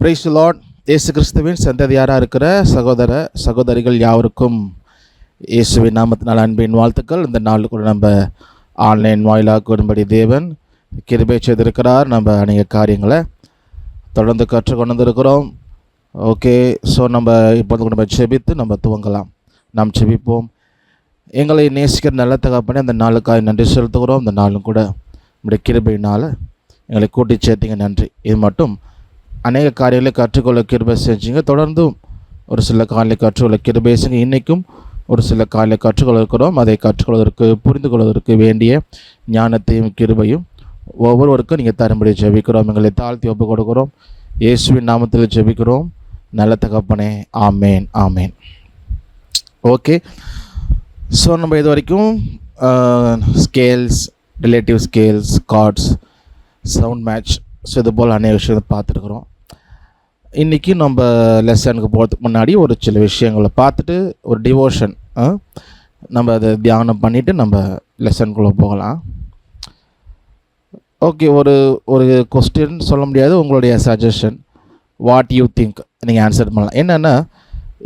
Praise the Lord. இயேசு கிறிஸ்துவின் சந்ததியாராக இருக்கிற சகோதர சகோதரிகள் யாவருக்கும் இயேசுவின் நாமத்தினால் அன்பின் வாழ்த்துக்கள். இந்த நாள் கூட நம்ம ஆன்லைன் வாயிலாக கூடும்படி தேவன் கிருபை செய்திருக்கிறார். நம்ம அநேக காரியங்களை தொடர்ந்து கற்றுக்கொண்டு வந்திருக்கிறோம். ஓகே, ஸோ நம்ம இப்போது கூட நம்ம செபித்து நம்ம துவங்கலாம். நாம் செபிப்போம். எங்களை நேசிக்கிற நல்ல தகப்பனே, அந்த நாளுக்காக நன்றி செலுத்துகிறோம். இந்த நாளும் கூட நம்முடைய கிருபையினால் எங்களை கூட்டி சேர்த்திங்க, நன்றி. இது மட்டும் அநேக காரியங்களை கற்றுக்கொள்ள கிருபை செஞ்சீங்க. தொடர்ந்தும் ஒரு சில காரியங்களை கற்றுக்கொள்ள கிருபை செஞ்சு இன்றைக்கும் ஒரு சில காரியங்களை கற்றுக்கொள்ள இருக்கிறோம். அதை கற்றுக்கொள்வதற்கு புரிந்து கொள்வதற்கு வேண்டிய ஞானத்தையும் கிருபையும் ஒவ்வொருவருக்கும் நீங்கள் தரும்படி ஜெபிக்கிறோம். எங்களை தாழ்த்தி ஒப்பு கொடுக்கிறோம். இயேசுவின் நாமத்தில் ஜெபிக்கிறோம் நல்ல தகப்பனே, ஆமேன் ஆமேன். ஓகே, ஸோ நம்ம இது வரைக்கும் scales, relative scales, chords, sound match, so இது போல் அநேக விஷயத்தை பார்த்துருக்குறோம். இன்றைக்கி நம்ம லெசனுக்கு போகிறதுக்கு முன்னாடி ஒரு சில விஷயங்களை பார்த்துட்டு ஒரு டிவோஷன் நம்ம அதை தியானம் பண்ணிவிட்டு நம்ம லெசனுக்குள்ளே போகலாம். ஓகே, ஒரு கொஸ்டின் சொல்ல முடியாது, உங்களுடைய சஜஷன், வாட் யூ திங்க் நீங்கள் ஆன்சர் பண்ணலாம். என்னென்னா,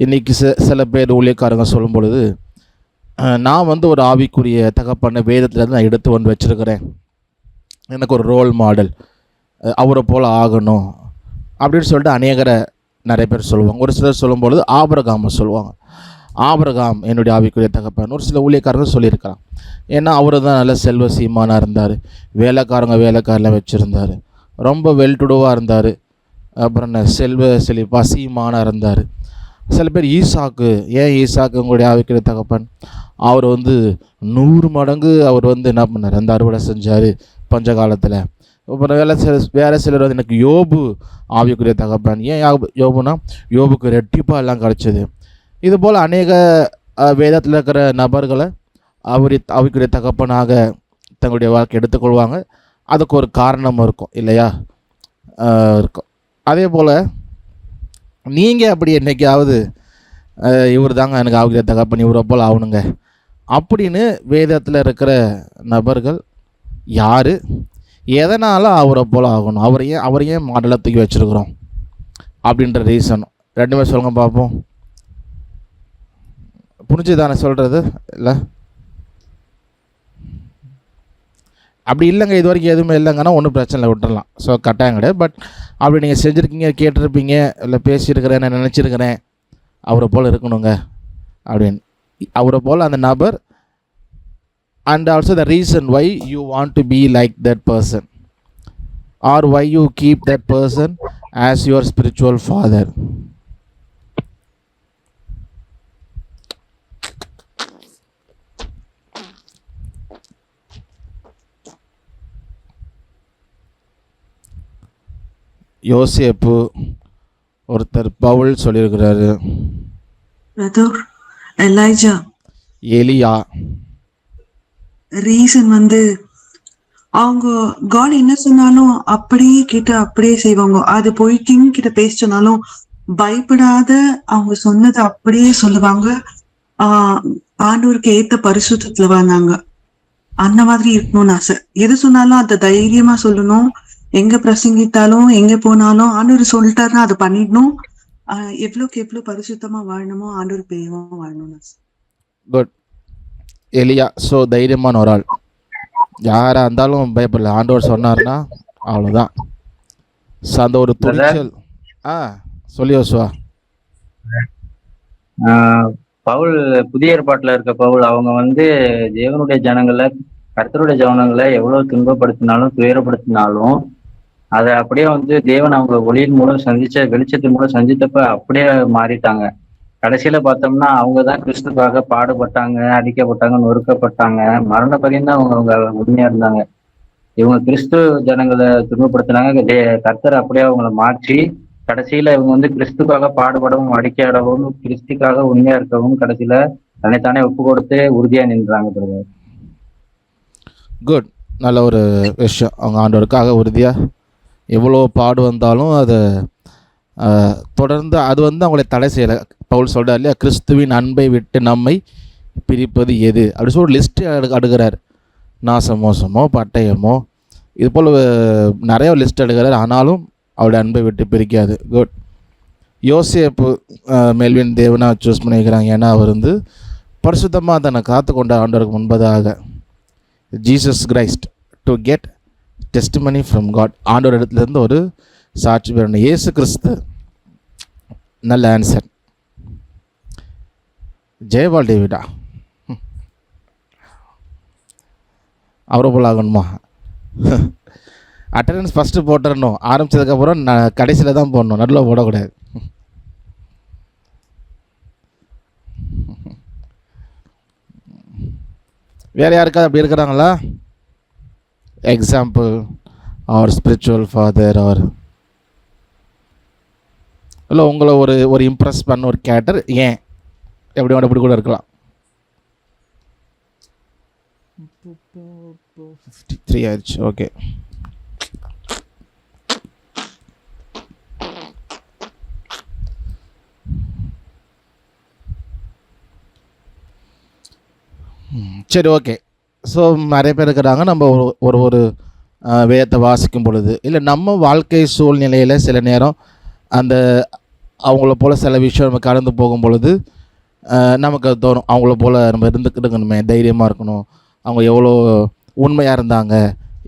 இன்றைக்கி சில பேர் ஊழியக்காரங்க சொல்லும் பொழுது, நான் ஒரு ஆவிக்குரிய தகப்பன வேதத்துலேருந்து நான் எடுத்து வந்து வச்சுருக்கிறேன், எனக்கு ஒரு ரோல் மாடல், அவரை போல் ஆகணும் அப்படின்னு சொல்லிட்டு நிறைய பேர் சொல்லுவாங்க. ஒரு சிலர் சொல்லும்பொழுது ஆபிரகாமை சொல்லுவாங்க. ஆபிரகாம் என்னுடைய ஆவிக்குரிய தகப்பன் ஒரு சில ஊழியக்காரங்க சொல்லியிருக்கிறான். ஏன்னா அவர் தான் நல்ல செல்வ சீமானாக இருந்தார், வேலைக்காரெலாம் வச்சுருந்தார், ரொம்ப வெல்டுடுவாக இருந்தார், அப்புறம் செல்வ செழிப்பாக சீமானாக இருந்தார். சில பேர் ஈசாக்கு, ஏன் ஈசாக்கு உங்களுடைய ஆவிக்குரிய தகப்பன், அவர் 100 மடங்கு அவர் என்ன பண்ணார், அந்த அறுவடை செஞ்சார் பஞ்ச காலத்தில். அப்புறம் வேறு சிலர் எனக்கு யோபு ஆவிக்குரிய தகப்பன், ஏன் யோபுனா யோபுக்கு ரெட்டிப்பாக எல்லாம் கிடச்சிது. இது போல் அநேக வேதத்தில் இருக்கிற நபர்களை ஆவிக்குரிய தகப்பனாக தங்களுடைய வாழ்க்கை எடுத்துக்கொள்வாங்க. அதுக்கு ஒரு காரணம் இருக்கும் இல்லையா, இருக்கும். அதே போல் நீங்கள் அப்படி என்றைக்காவது இவர் தாங்க எனக்கு ஆவிக்குரிய தகப்பன், இவரை போல் ஆகணுங்க அப்படின்னு வேதத்தில் இருக்கிற நபர்கள் யார், எதனால் அவரை போல் ஆகணும், அவரை ஏன் மாடலை தூக்கி வச்சுருக்குறோம் அப்படின்ற ரீசன் ரெண்டுமே சொல்லுங்க பார்ப்போம். புரிஞ்சுதானே சொல்கிறது? இல்லை அப்படி இல்லைங்க, இது வரைக்கும் எதுவுமே இல்லைங்கன்னா ஒன்றும் பிரச்சனை இல்லை, விட்டுடலாம். ஸோ கட்டாயம் கிடையாது. பட் அப்படி நீங்கள் செஞ்சுருக்கீங்க, கேட்டிருப்பீங்க, இல்லை பேசியிருக்கிறேன், நான் நினச்சிருக்கிறேன் அவரை போல் இருக்கணுங்க அப்படின்னு, அவரை போல் அந்த நபர். And also the reason why you want to be like that person, or why you keep that person as your spiritual father. யோசேப்பு ஒருத்தர் பவுல் சொல்லியிருக்கிறாரு, பிரதர் எலைஜா, எலியா. ரீசன் அவங்க காட் என்ன சொன்னாலும் அப்படியே கேட்டு அப்படியே செய்வாங்க. அது போய் கிங் கிட்ட பேச சொன்னாலும் பயப்படாத அவங்க சொன்னதை அப்படியே சொல்லுவாங்க. ஆண்டவருக்கு ஏத்த பரிசுத்தத்துல வந்தாங்க. அந்த மாதிரி இருக்கணும்னு ஆசை. எது சொன்னாலும் அதை தைரியமா சொல்லணும். எங்க பிரசங்கித்தாலும் எங்க போனாலும் ஆண்டவர் சொல்லிட்டாருன்னா அதை பண்ணிடணும். எவ்வளவுக்கு எவ்வளவு பரிசுத்தமா வாழணுமோ ஆண்டவர் பேருமா வாழணும்னு ஆசை. குட். எலியா ஸோ தைரியமான ஒரு ஆள், யாராக இருந்தாலும் பயப்படல, ஆண்டவர் சொன்னார்னா அவ்வளோதான். ஸோ அந்த ஒரு துணிச்சல். சொல்லி யோசுவா. பவுல், புதிய ஏற்பாட்டில் இருக்க பவுல், அவங்க தேவனுடைய ஜனங்களை, கர்த்தருடைய ஜனங்களை எவ்வளவு துன்பப்படுத்தினாலும் துயரப்படுத்தினாலும் அதை அப்படியே தேவன் அவங்க ஒளியின் மூலம் சந்திச்ச வெளிச்சத்தின் மூலம் சந்தித்தப்ப அப்படியே மாறிட்டாங்க. கடைசியில பார்த்தோம்னா அவங்க தான் கிறிஸ்துக்காக பாடுபட்டாங்க, அடிக்கப்பட்டாங்க, நொறுக்கப்பட்டாங்க, மரண பரியந்தான் அவங்க உண்மையா இருந்தாங்க. இவங்க கிறிஸ்து ஜனங்களை துன்பப்படுத்தினாங்க. கர்த்தர் அப்படியே அவங்கள மாற்றி கடைசியில இவங்க கிறிஸ்துக்காக பாடுபடவும் அடிக்கப்படவும் கிறிஸ்துக்காக உண்மையா இருக்கவும் கடைசியில தன்னைத்தானே ஒப்பு கொடுத்து உறுதியா நின்றாங்க. குட், நல்ல ஒரு விஷயம். அவங்க ஆண்டவருக்காக உறுதியா எவ்வளோ பாடு வந்தாலும் அதை தொடர்ந்து அது அவங்களை தடை செய்யலை. பவுல் சொல்கிறார் இல்லையா, கிறிஸ்துவின் அன்பை விட்டு நம்மை பிரிப்பது எது அப்படி சொல்லி லிஸ்ட்டு அடுக்கிறார். நாசமோசமோ பட்டயமோ இது போல் நிறைய லிஸ்ட் எடுக்கிறார். ஆனாலும் அவருடைய அன்பை விட்டு பிரிக்காது. குட். யோசேப்பு மெல்வின் தேவனாக சூஸ் பண்ணிக்கிறாங்க. ஏன்னா அவர் வந்து பரிசுத்தமாக தன்னை காத்து கொண்ட ஆண்டவருக்கு முன்பதாக Jesus Christ to get testimony from God. ஆண்டவர் இடத்துலேருந்து ஒரு சாட்சி பெறணும். இயேசு கிறிஸ்து. நல்ல ஆன்சர். ஜெயபால் டேவிடா அவரை போல் ஆகணுமா? அட்டண்டன்ஸ் ஃபஸ்ட்டு போட்டுறணும். ஆரம்பித்ததுக்கப்புறம் கடைசியில் தான் போடணும், நடுவில் போடக்கூடாது. வேறு யாருக்காவது அப்படி இருக்கிறாங்களா? Example or spiritual father or இல்லை உங்களை ஒரு இம்ப்ரெஸ் பண்ண ஒரு கேரக்டர். ஏன் எப்படி கூட இருக்கலாம். 53 ஆயிடுச்சு. ஓகே. சரி, ஓகே. ஸோ நிறைய பேர் இருக்கிறாங்க. நம்ம ஒரு வேதத்தை வாசிக்கும் பொழுது இல்லை நம்ம வாழ்க்கை சூழ்நிலையில் சில நேரம் அந்த அவங்கள போல் சில விஷயம் நம்ம கடந்து போகும் பொழுது நமக்கு அது தோணும், அவங்கள போல் நம்ம இருந்துக்கிட்டுக்கணுமே, தைரியமாக இருக்கணும். அவங்க எவ்வளோ உண்மையாக இருந்தாங்க,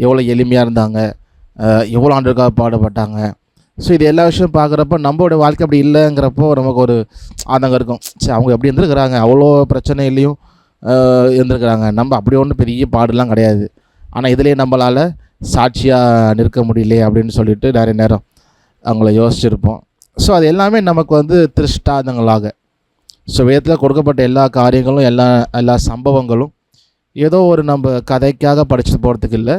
எவ்வளோ எளிமையாக இருந்தாங்க, எவ்வளோ ஆண்டுக்காக பாடுபட்டாங்க. ஸோ இது எல்லா விஷயம் பார்க்குறப்ப நம்மளோட வாழ்க்கை அப்படி இல்லைங்கிறப்போ நமக்கு ஒரு ஆதங்கம் இருக்கும். சரி, அவங்க எப்படி இருந்திருக்கிறாங்க, அவ்வளோ பிரச்சனையிலையும் இருந்திருக்கிறாங்க, நம்ம அப்படி ஒன்றும் பெரிய பாடுலாம் கிடையாது, ஆனால் இதிலே நம்மளால் சாட்சியாக நிற்க முடியலையே அப்படின்னு சொல்லிட்டு நிறைய நேரம் அவங்கள யோசிச்சுருப்போம். ஸோ அது எல்லாமே நமக்கு வந்து திருஷ்டாந்தங்களாக, ஸோ வேதத்தில் கொடுக்கப்பட்ட எல்லா காரியங்களும் எல்லா சம்பவங்களும் ஏதோ ஒரு நம்ம கதைக்காக படிச்சுட்டு போகிறதுக்கு இல்லை,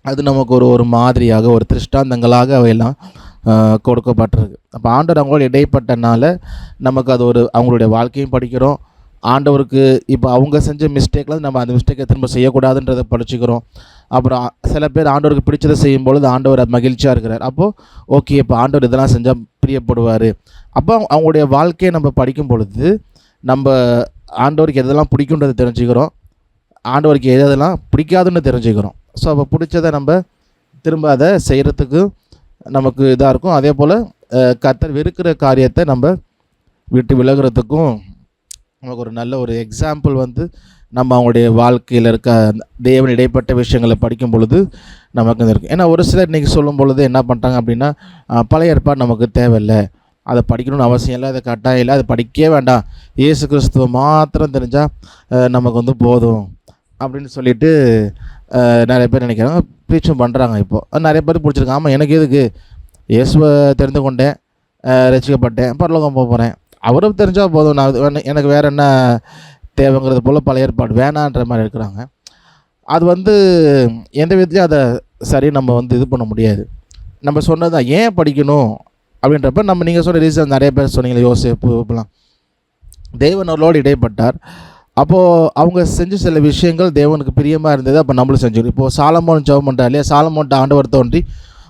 அது நமக்கு ஒரு மாதிரியாக ஒரு திருஷ்டாந்தங்களாக அவையெல்லாம் கொடுக்கப்பட்டிருக்கு. அப்போ ஆண்டவர் அவங்களோட இடைப்பட்டனால நமக்கு அது அவங்களுடைய வாழ்க்கையும் படிக்கிறோம். ஆண்டவருக்கு இப்போ அவங்க செஞ்ச மிஸ்டேக்கில் நம்ம அந்த மிஸ்டேக்கை திரும்ப செய்யக்கூடாதுன்றதை படிச்சுக்கிறோம். அப்புறம் சில பேர் ஆண்டவருக்கு பிடிச்சதை செய்யும்பொழுது ஆண்டவர் மகிழ்ச்சியாக இருக்கிறார். அப்போது ஓகே, இப்போ ஆண்டவர் இதெல்லாம் செஞ்சால் பிரியப்படுவார். அப்போ அவங்களுடைய வாழ்க்கையை நம்ம படிக்கும் பொழுது நம்ம ஆண்டவருக்கு எதெல்லாம் பிடிக்குன்றதை தெரிஞ்சுக்கிறோம், ஆண்டவருக்கு எதெல்லாம் பிடிக்காதுன்னு தெரிஞ்சுக்கிறோம். ஸோ அப்போ பிடிச்சதை நம்ம திரும்ப அதை செய்கிறதுக்கு நமக்கு இதாக இருக்கும். அதே போல் கர்த்தர் வெறுக்கிற காரியத்தை நம்ம விட்டு விலகிறதுக்கும் நமக்கு ஒரு நல்ல ஒரு எக்ஸாம்பிள் வந்து நம்ம அவங்களுடைய வாழ்க்கையில் இருக்க தேவன் இடைப்பட்ட விஷயங்களை படிக்கும் பொழுது நமக்கு இருக்கும். ஏன்னா ஒரு சிலர் இன்றைக்கி சொல்லும் பொழுது என்ன பண்ணுறாங்க அப்படின்னா, பழைய ஏற்பாடு நமக்கு தேவையில்லை, அதை படிக்கணும்னு அவசியம் இல்லை, அதை கட்டாயம் இல்லை, அதை படிக்கவே வேண்டாம், இயேசு கிறிஸ்துவ மாத்திரம் தெரிஞ்சால் நமக்கு வந்து போதும் அப்படின்னு சொல்லிட்டு நிறைய பேர் நினைக்கிறாங்க, ப்ரீச்சும் பண்ணுறாங்க. இப்போது நிறைய பேர் பிடிச்சிருக்காங்க. ஆமாம், எனக்கு எதுக்கு, இயேசுவை தெரிந்து கொண்டேன், ரசிக்கப்பட்டேன், பரலோகம் போக போகிறேன், அவரை தெரிஞ்சால் போதும், நான் எனக்கு வேறு என்ன தேவைங்கிறது போல் பழைய ஏற்பாடு வேணான்ற மாதிரி இருக்கிறாங்க. அது வந்து எந்த விதத்துலையும் அதை சரி நம்ம வந்து இது பண்ண முடியாது. நம்ம சொன்னது தான் ஏன் படிக்கணும் அப்படின்றப்ப நம்ம நீங்கள் சொன்ன ரீசன் நிறைய பேர் சொன்னீங்களே, யோசேப்புலாம் தேவன் அவர்களோடு இடைப்பட்டார். அப்போது அவங்க செஞ்ச சில விஷயங்கள் தேவனுக்கு பிரியமாக இருந்தது. அப்போ நம்மளும் செஞ்சோம். இப்போது சாலமோன் ஜெபம் பண்ணுறாரு இல்லையா, சாலமோன்ட்ட ஆண்டவர் தோன்றி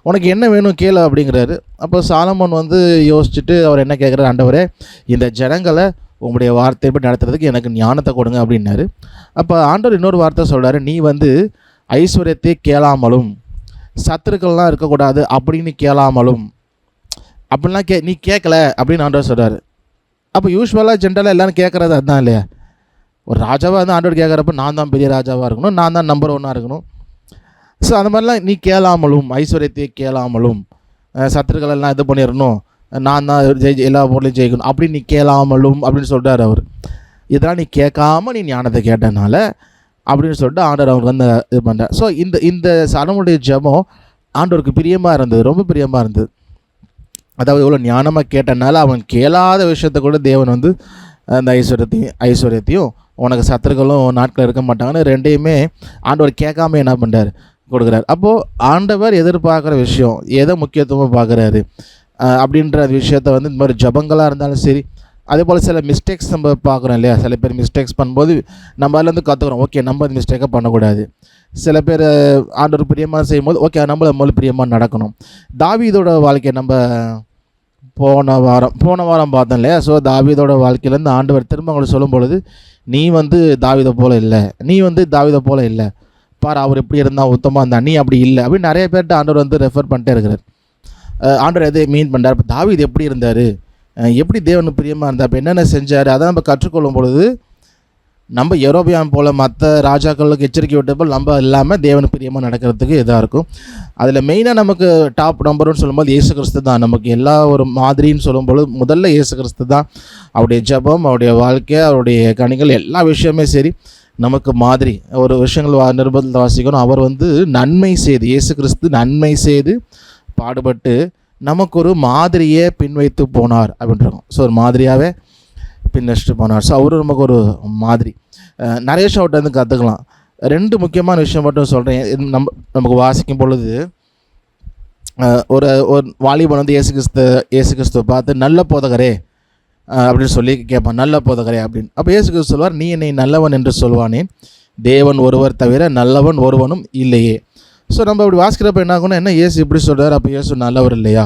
உனக்கு என்ன வேணும் கேளு அப்படிங்கிறாரு. அப்போ சாலமோன் வந்து யோசிச்சுட்டு அவர் என்ன கேட்குறாரு, ஆண்டவரே இந்த ஜனங்களை உங்களுடைய வார்த்தை பற்றி நடத்துறதுக்கு எனக்கு ஞானத்தை கொடுங்க அப்படின்னாரு. அப்போ ஆண்டவர் இன்னொரு வார்த்தை சொல்கிறாரு, நீ வந்து ஐஸ்வர்யத்தை கேளாமலும் சத்துருக்கள்லாம் இருக்கக்கூடாது அப்படின்னு கேளாமலும் அப்படின்லாம் நீ கேட்கல அப்படின்னு ஆண்டவர் சொல்கிறாரு. அப்போ யூஸ்வலாக ஜென்ரலாக எல்லோரும் கேட்குறது அதுதான் இல்லையா, ஒரு ராஜாவாக வந்து ஆண்டவர் கேட்குறப்ப நான் தான் பெரிய ராஜாவாக இருக்கணும், நான் தான் நம்பர் 1 இருக்கணும். ஸோ அந்த மாதிரிலாம் நீ கேளாமலும் ஐஸ்வர்யத்தை கேளாமலும் சத்துருக்களெல்லாம் இது பண்ணிடணும், நான் தான் எல்லா பொருளையும் ஜெயிக்கணும் அப்படின்னு நீ கேளாமலும் அப்படின்னு சொல்கிறார் அவர். இதெல்லாம் நீ கேட்காம நீ ஞானத்தை கேட்டனால அப்படின்னு சொல்லிட்டு ஆண்டவர் அவருக்கு வந்து இது பண்ணுறார். ஸோ இந்த சாலமோனுடைய ஜெபம் ஆண்டவருக்கு பிரியமாக இருந்தது, ரொம்ப பிரியமாக இருந்தது. அதாவது எவ்வளோ ஞானமாக கேட்டனால அவன் கேளாத விஷயத்த கூட தேவன் வந்து அந்த ஐஸ்வர்யத்தையும் உனக்கு சத்துருக்களும் நாட்களில் இருக்க மாட்டாங்கன்னு ரெண்டையுமே ஆண்டவர் கேட்காம என்ன பண்ணுறாரு, கொடுக்குறாரு. அப்போது ஆண்டவர் எதிர்பார்க்குற விஷயம் எதை முக்கியத்துவமாக பார்க்குறாரு அப்படின்ற விஷயத்த வந்து இந்த மாதிரி ஜபங்களாக இருந்தாலும் சரி, அதே போல் சில மிஸ்டேக்ஸ் நம்ம பார்க்குறோம் இல்லையா, சில பேர் மிஸ்டேக்ஸ் பண்ணும்போது நம்ம அதுலேருந்து கற்றுக்குறோம், ஓகே நம்ம அது மிஸ்டேக்காக பண்ணக்கூடாது. சில பேர் ஆண்டவர் பிரியமாக செய்யும்போது ஓகே நம்மள பிரியமாக நடக்கணும். தாவீதோட வாழ்க்கையை நம்ம போன வாரம் பார்த்தோம் இல்லையா. ஸோ தாவீதோட வாழ்க்கையிலேருந்து ஆண்டவர் திரும்ப அவங்களுக்கு சொல்லும் பொழுது, நீ வந்து தாவீதை போல் இல்லை, நீ வந்து தாவீதை போல் இல்லை, பார் அவர் எப்படி இருந்தால் உத்தமாக இருந்தால் நீ அப்படி இல்லை அப்படின்னு நிறைய பேர்கிட்ட ஆண்டவர் வந்து ரெஃபர் பண்ணிட்டே இருக்கிறார். ஆண்டவர் எதை மீன் பண்ணுறார், இப்போ தாவீது எப்படி இருந்தார், எப்படி தேவனுக்கு பிரியமாக இருந்தார், இப்போ என்னென்ன செஞ்சார், அதை நம்ம கற்றுக்கொள்ளும் பொழுது நம்ம யெரொபெயாம் போல் மற்ற ராஜாக்களுக்கு எச்சரிக்கை விட்ட போல் நம்ம இல்லாமல் தேவனுக்கு பிரியமாக நடக்கிறதுக்கு இதாக இருக்கும். அதில் மெயினாக நமக்கு டாப் நம்பர்னு சொல்லும்போது இயேசு கிறிஸ்து தான். நமக்கு எல்லா ஒரு மாதிரின்னு சொல்லும்பொழுது முதல்ல இயேசு கிறிஸ்து தான். அவருடைய ஜெபம், அவருடைய வாழ்க்கை, அவருடைய கனிகள் எல்லா விஷயமே சரி நமக்கு மாதிரி. ஒரு விஷயங்கள் நிருபத்தில் வாசிக்கணும், அவர் வந்து நன்மை செய்து, இயேசு கிறிஸ்து நன்மை செய்து பாடுபட்டு நமக்கு ஒரு மாதிரியே பின்வைத்து போனார் அப்படின்றோம். ஸோ ஒரு மாதிரியாகவே பின்வச்சுட்டு போனார். ஸோ அவரும் நமக்கு ஒரு மாதிரி. நிறைய ஷார்ட் வந்து கற்றுக்கலாம். 2 முக்கியமான விஷயம் மட்டும் சொல்கிறேன். நமக்கு வாசிக்கும் பொழுது ஒரு வாலிபன் வந்து இயேசு கிறிஸ்துவை பார்த்து நல்ல போதகரே அப்படின்னு சொல்லி கேட்பான், நல்ல போதகரே அப்படின்னு. அப்போ இயேசு கிறிஸ்து சொல்வார், நீ என்னை நல்லவன் என்று சொல்வானேன், தேவன் ஒருவர் தவிர நல்லவன் ஒருவனும் இல்லையே. ஸோ நம்ம இப்படி வாசிக்கிறப்ப என்ன ஆகும்னா, என்ன இயேசு இப்படி சொல்கிறார், அப்போ இயேசு நல்லவர் இல்லையா,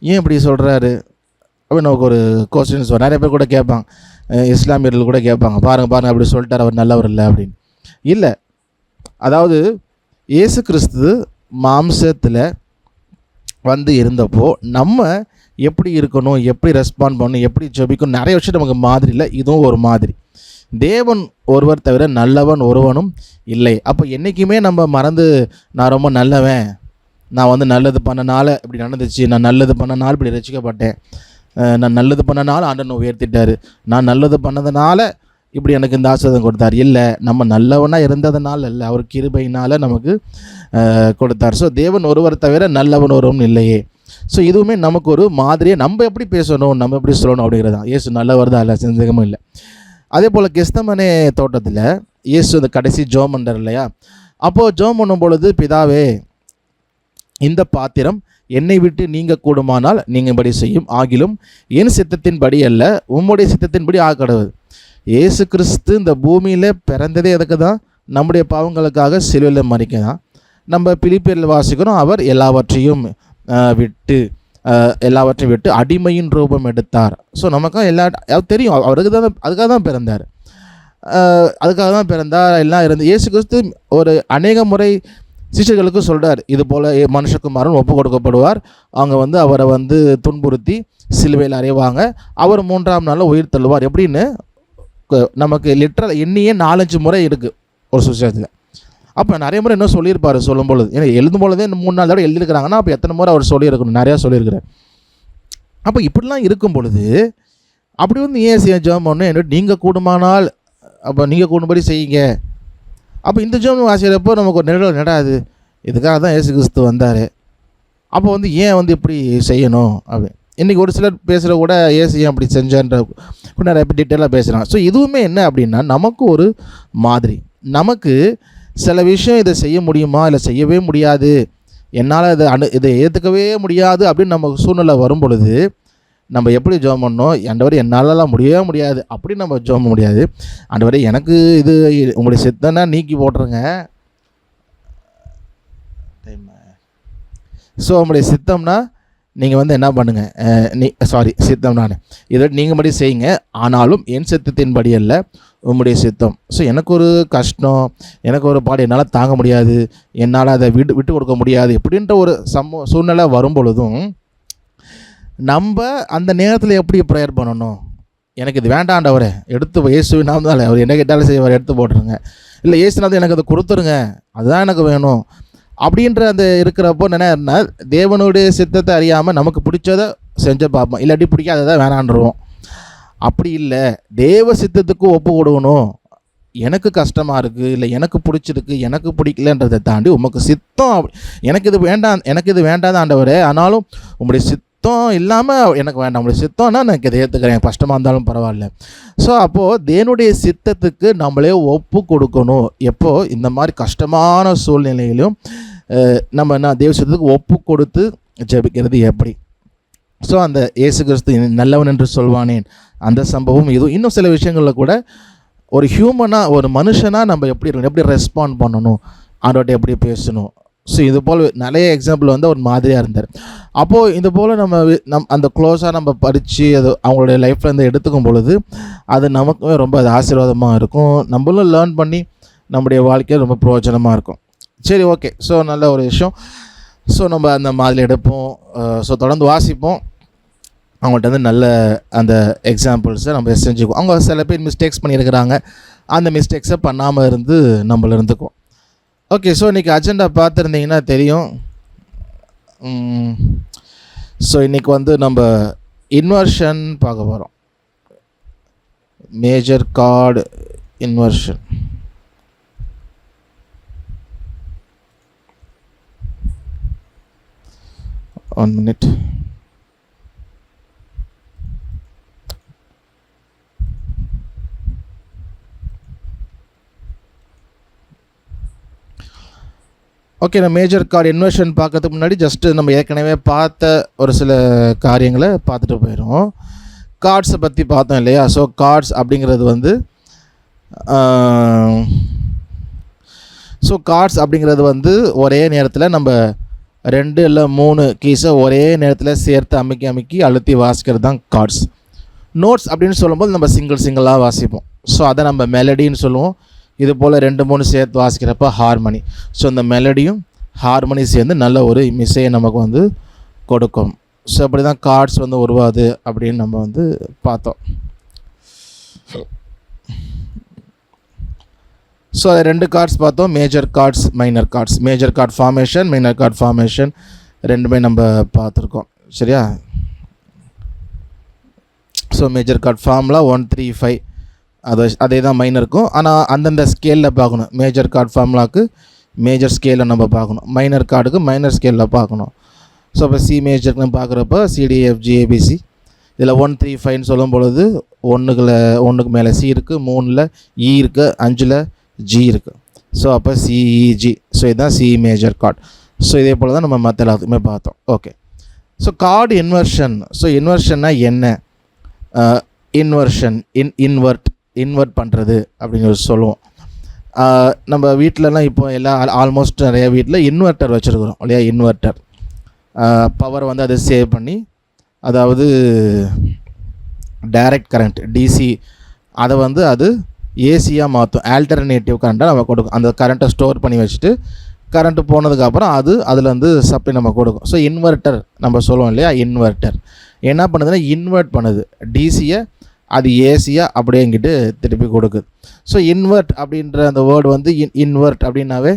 ஏன் இப்படி சொல்கிறாரு அப்படின்னு நமக்கு ஒரு கொஸ்டின்ஸ் வரும். நிறைய பேர் கூட கேட்பாங்க, இஸ்லாமியர்கள் கூட கேட்பாங்க, பாருங்கள் அப்படி சொல்லிட்டார், அவர் நல்லவர் இல்லை அப்படின்னு. இல்லை, அதாவது இயேசு கிறிஸ்து மாம்சத்தில் வந்து இருந்தப்போ நம்ம எப்படி இருக்கணும், எப்படி ரெஸ்பாண்ட் பண்ணணும், எப்படி ஜெபிக்கணும், நிறைய விஷயம் நமக்கு மாதிரி இல்லை. இதுவும் ஒரு மாதிரி. தேவன் ஒருவர் தவிர நல்லவன் ஒருவனும் இல்லை. அப்போ என்றைக்குமே நம்ம மறந்து நான் ரொம்ப நல்லவன், நான் வந்து நல்லது பண்ணனால இப்படி நடந்துச்சு, நான் நல்லது பண்ணனால இப்படி ரசிக்கப்பட்டேன், நான் நல்லது பண்ணனால ஆண்டவனை உயர்த்திட்டார், நான் நல்லது பண்ணதுனால இப்படி எனக்கு இந்த ஆசீர்வாதம் கொடுத்தார். இல்லை, நம்ம நல்லவனாக இருந்ததுனால இல்லை, அவர் கிருபையினால் நமக்கு கொடுத்தார். ஸோ தேவன் ஒருவர் தவிர நல்லவன் ஒருவன் இல்லையே. ஸோ இதுவுமே நமக்கு ஒரு மாதிரியே நம்ம எப்படி பேசணும், நம்ம எப்படி சொல்லணும் அப்படிங்கிறது தான். இயேசு நல்லவர் தான், இல்லை, சந்தேகமும் இல்லை. அதே போல் கெத்செமனே தோட்டத்தில் இயேசு அந்த கடைசி ஜெபம் பண்ணுறார் இல்லையா, அப்போது ஜெபம் பண்ணும் பொழுது, பிதாவே இந்த பாத்திரம் என்னை விட்டு நீங்க கூடுமானால் நீங்கபடி செய்யும், ஆகிலும் என் சித்தத்தின்படி அல்ல உம்முடைய சித்தத்தின்படி ஆக்கடவுது. இயேசு கிறிஸ்து இந்த பூமியில் பிறந்ததே எதுக்கு தான், நம்முடைய பாவங்களுக்காக சிலுவையில் மரிக்க தான். நம்ம பிலிப்பியரில் வாசிக்கிறோம், அவர் எல்லாவற்றையும் விட்டு அடிமையின் ரூபம் எடுத்தார். ஸோ நமக்கு தெரியும், அதுக்காக தான் பிறந்தார், எல்லாம் இருந்து. இயேசு கிறிஸ்து ஒரு அநேக முறை சீஷர்களுக்கு சொல்கிறார், இது போல் மனுஷகுமாரன் ஒப்பு கொடுக்கப்படுவார், அவங்க வந்து அவரை வந்து துன்புறுத்தி சிலுவையில் அறைவாங்க, அவர் 3ஆம் நாளில் உயிர் தள்ளுவார் எப்படின்னு நமக்கு லிட்டரல் எண்ணியே 4-5 முறை இருக்குது ஒரு சுவிசேஷத்தில். அப்போ நிறைய முறை இன்னும் சொல்லியிருப்பார் சொல்லும் பொழுது. ஏன்னா எழுதும் பொழுதே 3-4 தடவை எழுதியிருக்கிறாங்கன்னா அப்போ எத்தனை முறை அவர் சொல்லியிருக்கணும், நிறையா சொல்லியிருக்கிறார். அப்போ இப்படிலாம் இருக்கும் பொழுது அப்படி வந்து ஏன் ஜெபம் பண்ணணும், என்ன நீங்கள் கூடுமானால் அப்போ நீங்கள் கூடும்படி செய்யுங்க. அப்போ இந்த ஜெபம் வாசிக்கிறப்போ நமக்கு ஒரு நிழல் நடாது, இதுக்காக தான் இயேசு கிறிஸ்து வந்தார், அப்போ வந்து ஏன் வந்து இப்படி செய்யணும் அப்படி. இன்றைக்கி ஒரு சிலர் பேசுகிற கூட இயேசு ஏன் அப்படி செஞ்சேன்ற கூட நிறைய பேர் டீட்டெயிலாக பேசுகிறாங்க. ஸோ இதுவுமே என்ன அப்படின்னா, நமக்கு ஒரு மாதிரி, நமக்கு சில விஷயம் இதை செய்ய முடியுமா இல்லை செய்யவே முடியாது, என்னால் இதை ஏற்றுக்கவே முடியாது அப்படின்னு நம்ம சூழ்நிலை வரும் பொழுது நம்ம எப்படி ஜெபம் பண்ணோம், ஆண்டவரே என்னாலலாம் முடியவே முடியாது அப்படி நம்ம ஜெபம் முடியாது. ஆண்டவரே எனக்கு இது உங்களுடைய சித்தம்னா நீக்கி போட்டுருங்க. ஸோ உங்களுடைய சித்தம்னா நீங்கள் வந்து என்ன பண்ணுங்கள், சித்தம் நான் இதை நீங்கள் படி செய்யுங்க, ஆனாலும் என் சித்தத்தின்படி அல்ல உங்களுடைய சித்தம். ஸோ எனக்கு ஒரு கஷ்டம், எனக்கு ஒரு பாடு என்னால் தாங்க முடியாது, என்னால் அதை விட்டு கொடுக்க முடியாது எப்படின்ற ஒரு சூழ்நிலை வரும் பொழுதும் நம்ம அந்த நேரத்தில் எப்படி ப்ரேயர் பண்ணணும், எனக்கு இது வேண்டாண்டவரை எடுத்து இயேசுவினாம் தான், அவர் என்ன கேட்டாலும் செய்வார், எடுத்து போட்டுருங்க, இல்லை இயேசுனாவது எனக்கு அதை கொடுத்துருங்க, அதுதான் எனக்கு வேணும் அப்படின்ற அந்த இருக்கிறப்போ என்ன, தேவனுடைய சித்தத்தை அறியாமல் நமக்கு பிடிச்சதை செஞ்சு பார்ப்போம், இல்லாட்டி பிடிக்காததை வேணான்றுவோம். அப்படி இல்லை, தேவ சித்தத்துக்கு ஒப்பு கொடுக்கணும். எனக்கு கஷ்டமாக இருக்குது, இல்லை எனக்கு பிடிச்சிருக்கு, எனக்கு பிடிக்கலன்றதை தாண்டி உமக்கு சித்தம், எனக்கு இது வேண்டாம் ஆண்டவரே, ஆனாலும் உங்களுடைய சித்தம் இல்லாமல் எனக்கு வேண்டாம், உங்களுடைய சித்தம்னா எனக்கு இதை ஏற்றுக்கிறேன், கஷ்டமாக இருந்தாலும் பரவாயில்ல. ஸோ அப்போது தேவனுடைய சித்தத்துக்கு நம்மளே ஒப்பு கொடுக்கணும். எப்போது இந்த மாதிரி கஷ்டமான சூழ்நிலையிலும் நம்ம தேவ சித்தத்துக்கு ஒப்பு கொடுத்து ஜெபிக்கிறது எப்படி. ஸோ அந்த இயேசு கிறிஸ்து நல்லவன் என்று சொல்வானேன் அந்த சம்பவம், இதுவும் இன்னும் சில விஷயங்களில் கூட ஒரு ஹியூமனாக ஒரு மனுஷனாக நம்ம எப்படி இருக்கணும், எப்படி ரெஸ்பாண்ட் பண்ணணும், ஆண்டவர்கிட்ட எப்படி பேசணும். ஸோ இது போல் நிறைய எக்ஸாம்பிள் வந்து ஒரு மாதிரியாக இருந்தார். அப்போது இது போல் நம்ம அந்த க்ளோஸாக நம்ம படித்து அது அவங்களுடைய லைஃப்லேருந்து எடுத்துக்கும் பொழுது அது நமக்குமே ரொம்ப அது ஆசீர்வாதமாக இருக்கும், நம்மளும் லேர்ன் பண்ணி நம்முடைய வாழ்க்கையில் ரொம்ப பிரயோஜனமாக இருக்கும். சரி, ஓகே. ஸோ நல்ல ஒரு விஷயம். ஸோ நம்ம அந்த மாதிரி எடுப்போம். ஸோ தொடர்ந்து வாசிப்போம். அவங்கள்ட்ட வந்து நல்ல அந்த எக்ஸாம்பிள்ஸை நம்ம செஞ்சுக்குவோம். அவங்க சில பேர் மிஸ்டேக்ஸ் பண்ணியிருக்கிறாங்க, அந்த மிஸ்டேக்ஸை பண்ணாமல் இருந்து நம்மள இருந்துக்குவோம். ஓகே, ஸோ இன்றைக்கி அஜெண்டா பார்த்துருந்தீங்கன்னா தெரியும். ஸோ இன்றைக்கி வந்து நம்ம இன்வர்ஷன் பார்க்க போகிறோம். Major card inversion. One minute. Okay, நான் மேஜர் கார்டு இன்வர்ஷன் பார்க்கறதுக்கு முன்னாடி ஜஸ்ட்டு நம்ம ஏற்கனவே பார்த்த ஒரு சில காரியங்களை பார்த்துட்டு போயிடும். கார்ட்ஸை பற்றி பார்த்தோம் இல்லையா? ஸோ கார்ட்ஸ் அப்படிங்கிறது வந்து ஒரே நேரத்தில் நம்ம 2 இல்லை 3 கீஸை ஒரே நேரத்தில் சேர்த்து அமைக்கி அழுத்தி வாசிக்கிறது தான் கார்ட்ஸ். நோட்ஸ் அப்படின்னு சொல்லும்போது நம்ம சிங்கிளாக வாசிப்போம். ஸோ அதை நம்ம மெலடின்னு சொல்லுவோம். இது போல் 2-3 சேர்த்து வாசிக்கிறப்ப ஹார்மனி. ஸோ இந்த மெலடியும் ஹார்மனி சேர்ந்து நல்ல ஒரு மிசையை நமக்கு வந்து கொடுக்கும். ஸோ அப்படி தான் கார்ட்ஸ் வந்து உருவாது அப்படின்னு நம்ம வந்து பார்த்தோம். ஸோ அது 2 கார்ட்ஸ் பார்த்தோம், major chords, minor chords. Major chord formation, minor chord formation ரெண்டுமே நம்ம பார்த்துருக்கோம். சரியா? ஸோ மேஜர் கார்ட் ஃபார்முலா 1 3 5 அதே தான் மைனருக்கும். ஆனால் அந்தந்த ஸ்கேலில் பார்க்கணும். மேஜர் கார்டு ஃபார்முலாவுக்கு மேஜர் ஸ்கேலில் நம்ம பார்க்கணும், மைனர் கார்டுக்கு மைனர் ஸ்கேலில் பார்க்கணும். ஸோ இப்போ சி மேஜர்னு பார்க்குறப்ப CDFGABC இதில் 1 3 5ன்னு சொல்லும் பொழுது 1க்கு மேலே சி இருக்குது, 3ல் இ இருக்குது, 5ல் ஜி இருக்குது. ஸோ அப்போ CEG. ஸோ இதுதான் சி மேஜர் கார்டு. ஸோ இதே போல் தான் நம்ம மற்ற எல்லாத்துக்குமே பார்த்தோம். Okay, so chord inversion. So இன்வர்ஷன்னா என்ன? இன்வர்ஷன் இன்வெர்ட் பண்ணுறது அப்படின்னு சொல்லுவோம். நம்ம வீட்டிலலாம் இப்போ ஆல்மோஸ்ட் நிறைய வீட்டில் இன்வெர்ட்டர் வச்சுருக்குறோம் இல்லையா? இன்வெர்ட்டர் பவர் வந்து அதை சேவ் பண்ணி, அதாவது டைரக்ட் கரண்ட் டிசி அதை வந்து அது ஏசியாக மாற்றும். ஆல்டர்னேட்டிவ் கரண்ட்டாக நம்ம கொடுக்கும். அந்த கரண்ட்டை ஸ்டோர் பண்ணி வச்சுட்டு கரண்ட்டு போனதுக்கப்புறம் அதில் வந்து சப்ளை நம்ம கொடுக்கும். ஸோ இன்வெர்ட்டர் நம்ம சொல்லுவோம் இல்லையா? இன்வெர்ட்டர் என்ன பண்ணுதுன்னா இன்வெர்ட் பண்ணுது. டிசியை அது ஏசியாக அப்படியே எங்கிட்டு திருப்பி கொடுக்குது. ஸோ இன்வெர்ட் அப்படின்ற அந்த வேர்டு வந்து இன்வெர்ட் அப்படின்னாவே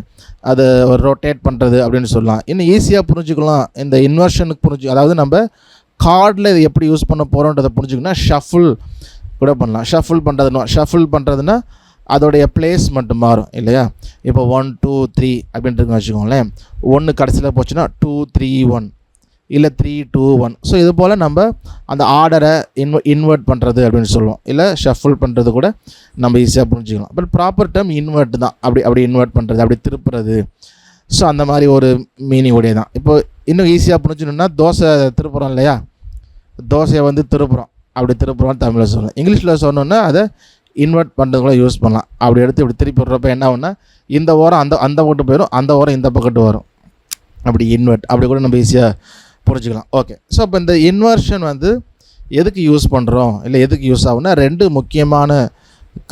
அதை ரொட்டேட் பண்ணுறது அப்படின்னு சொல்லலாம். இன்னும் ஈஸியாக புரிஞ்சுக்கலாம் இந்த இன்வர்ஷனுக்கு அதாவது நம்ம கார்டில் இது எப்படி யூஸ் பண்ண போகிறோன்றதை புரிஞ்சுக்கணும்னா ஷஃபிள் கூட பண்ணலாம். ஷஃபிள் பண்ணுறதுன்னா அதோடைய பிளேஸ்மெண்ட் மாறும் இல்லையா? இப்போ 1 2 3 அப்படின்றது வச்சுக்கோங்களேன். 1 கடைசியில் போச்சுன்னா 2 3 1 இல்லை 3 2 1. ஸோ இது போல் நம்ம அந்த ஆர்டரை இன்வெர்ட் பண்ணுறது அப்படின்னு சொல்லுவோம். இல்லை ஷஃபிள் பண்ணுறது கூட நம்ம ஈஸியாக புரிஞ்சுக்கலாம். பட் ப்ராப்பர் டேர்ம் இன்வெர்ட் தான். அப்படி இன்வெர்ட் பண்ணுறது, அப்படி திருப்புறது. ஸோ அந்த மாதிரி ஒரு மீனிங் உடைய தான். இப்போ இன்னும் ஈஸியாக புரிஞ்சுக்கணுன்னா தோசை திருப்புறோம் இல்லையா? தோசையை வந்து அப்படி திருப்புறோம்னு தமிழில் சொல்லலாம். இங்கிலீஷில் சொன்னோன்னா அதை இன்வெர்ட் பண்ணுறது கூட யூஸ் பண்ணலாம். அப்படி எடுத்து இப்படி திருப்பி விட்றப்ப என்ன ஆகுன்னா இந்த ஓரம் அந்த பக்கம் போயிடும், அந்த ஓரம் இந்த பக்கத்து வரும். அப்படி இன்வெர்ட் அப்படி கூட நம்ம ஈஸியாக புரிஞ்சுக்கலாம். ஓகே, ஸோ இப்போ இந்த இன்வர்ஷன் வந்து எதுக்கு யூஸ் பண்ணுறோம், இல்லை எதுக்கு யூஸ் ஆகும்னா 2 முக்கியமான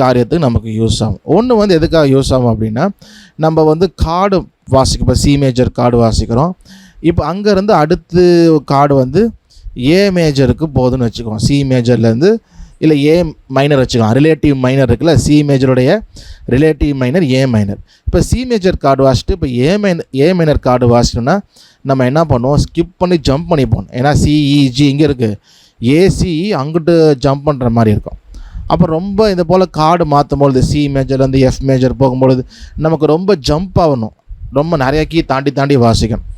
காரியத்துக்கு நமக்கு யூஸ் ஆகும். ஒன்று வந்து எதுக்காக யூஸ் ஆகும் அப்படின்னா நம்ம வந்து கார்டு வாசிக்கும். இப்போ சி மேஜர் கார்டு வாசிக்கிறோம். இப்போ அங்கேருந்து அடுத்து கார்டு வந்து ஏ மேஜருக்கு போகுதுன்னு வச்சுக்கோம். சி மேஜர்லேருந்து இல்லை ஏ மைனர் வச்சுக்கலாம். ரிலேட்டிவ் மைனர் இருக்குல்ல, சி மேஜருடைய ரிலேட்டிவ் மைனர் ஏ மைனர். இப்போ சி மேஜர் கார்டு வாசிட்டு இப்போ ஏ மைனர் கார்டு வாசிக்கணும்னா நம்ம என்ன பண்ணுவோம்? ஸ்கிப் பண்ணி ஜம்ப் பண்ணி போகணும். ஏன்னா சிஇஜி இங்கே இருக்குது, ஏசி அங்கிட்டு ஜம்ப் பண்ணுற மாதிரி இருக்கும். அப்போ ரொம்ப இது போல் கார்டு மாற்றும் பொழுது சி மேஜர்லேருந்து எஃப் மேஜர் போகும்பொழுது நமக்கு ரொம்ப ஜம்ப் ஆகணும், ரொம்ப நிறைய கீ தாண்டி வாசிக்கணும்.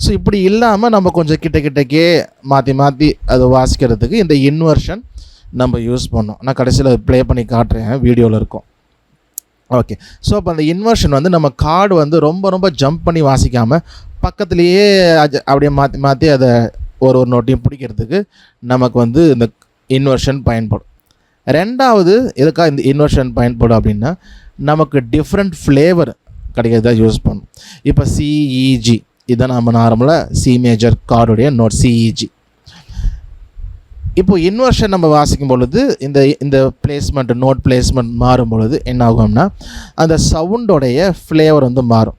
ஸோ இப்படி இல்லாமல் நம்ம கொஞ்சம் கிட்டக்கே மாற்றி அது வாசிக்கிறதுக்கு இந்த இன்வர்ஷன் நம்ம யூஸ் பண்ணோம். நான் கடைசியில் ப்ளே பண்ணி காட்டுறேன், வீடியோவில் இருக்கும். ஓகே, ஸோ அப்போ அந்த இன்வர்ஷன் வந்து நம்ம கார்டு வந்து ரொம்ப ஜம்ப் பண்ணி வாசிக்காமல் பக்கத்துலேயே அப்படியே மாற்றி அதை ஒரு நோட்டையும் பிடிக்கிறதுக்கு நமக்கு வந்து இந்த இன்வர்ஷன் பயன்படும். ரெண்டாவது எதுக்காக இந்த இன்வர்ஷன் பயன்படும் அப்படின்னா நமக்கு டிஃப்ரெண்ட் ஃப்ளேவர் கிடைக்கிறதா யூஸ் பண்ணும். இப்போ சிஇஜி இதான் நம்ம நார்மலாக சி மேஜர் கார்டுடைய நோட் சிஇஜி. இப்போ இன்வர்ஷன் நம்ம வாசிக்கும் பொழுது இந்த பிளேஸ்மெண்ட் நோட் பிளேஸ்மெண்ட் மாறும் பொழுது என்ன ஆகும்னா அந்த சவுண்டோடைய ஃப்ளேவர் வந்து மாறும்.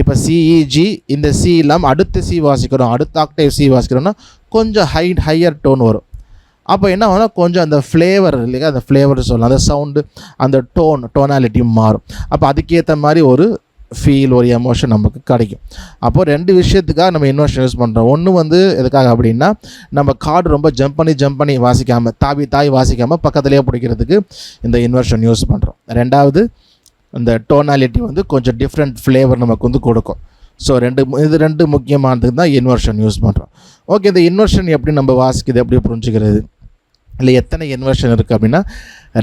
இப்போ சிஇஜி, இந்த சி இல்லாமல் அடுத்த சி வாசிக்கிறோம், அடுத்த ஆக்டேவ் சி வாசிக்கிறோன்னா கொஞ்சம் ஹையர் டோன் வரும். அப்போ என்ன ஆகும்னா கொஞ்சம் அந்த ஃப்ளேவர் இல்லையா, அந்த ஃப்ளேவர் சொல்லலாம், அந்த சவுண்டு, அந்த டோனாலிட்டியும் மாறும். அப்போ அதுக்கேற்ற மாதிரி ஒரு ஃபீல், ஒரு எமோஷன் நமக்கு கிடைக்கும். அப்போது 2 விஷயத்துக்காக நம்ம இன்வர்ஷன் யூஸ் பண்ணுறோம். ஒன்று வந்து எதுக்காக அப்படின்னா, நம்ம கார்டு ரொம்ப ஜம்ப் பண்ணி வாசிக்காமல், தாவி வாசிக்காமல் பக்கத்துலேயே பிடிக்கிறதுக்கு இந்த இன்வர்ஷன் யூஸ் பண்ணுறோம். 2வது இந்த டோனாலிட்டி வந்து கொஞ்சம் டிஃப்ரெண்ட் ஃப்ளேவர் நமக்கு வந்து கொடுக்கும். ஸோ இது 2 முக்கியமானதுக்கு தான் இன்வர்ஷன் யூஸ் பண்ணுறோம். ஓகே, இந்த இன்வர்ஷன் எப்படி நம்ம வாசிக்குது, எப்படி புரிஞ்சுக்கிறது, இல்லை எத்தனை இன்வர்ஷன் இருக்குது அப்படின்னா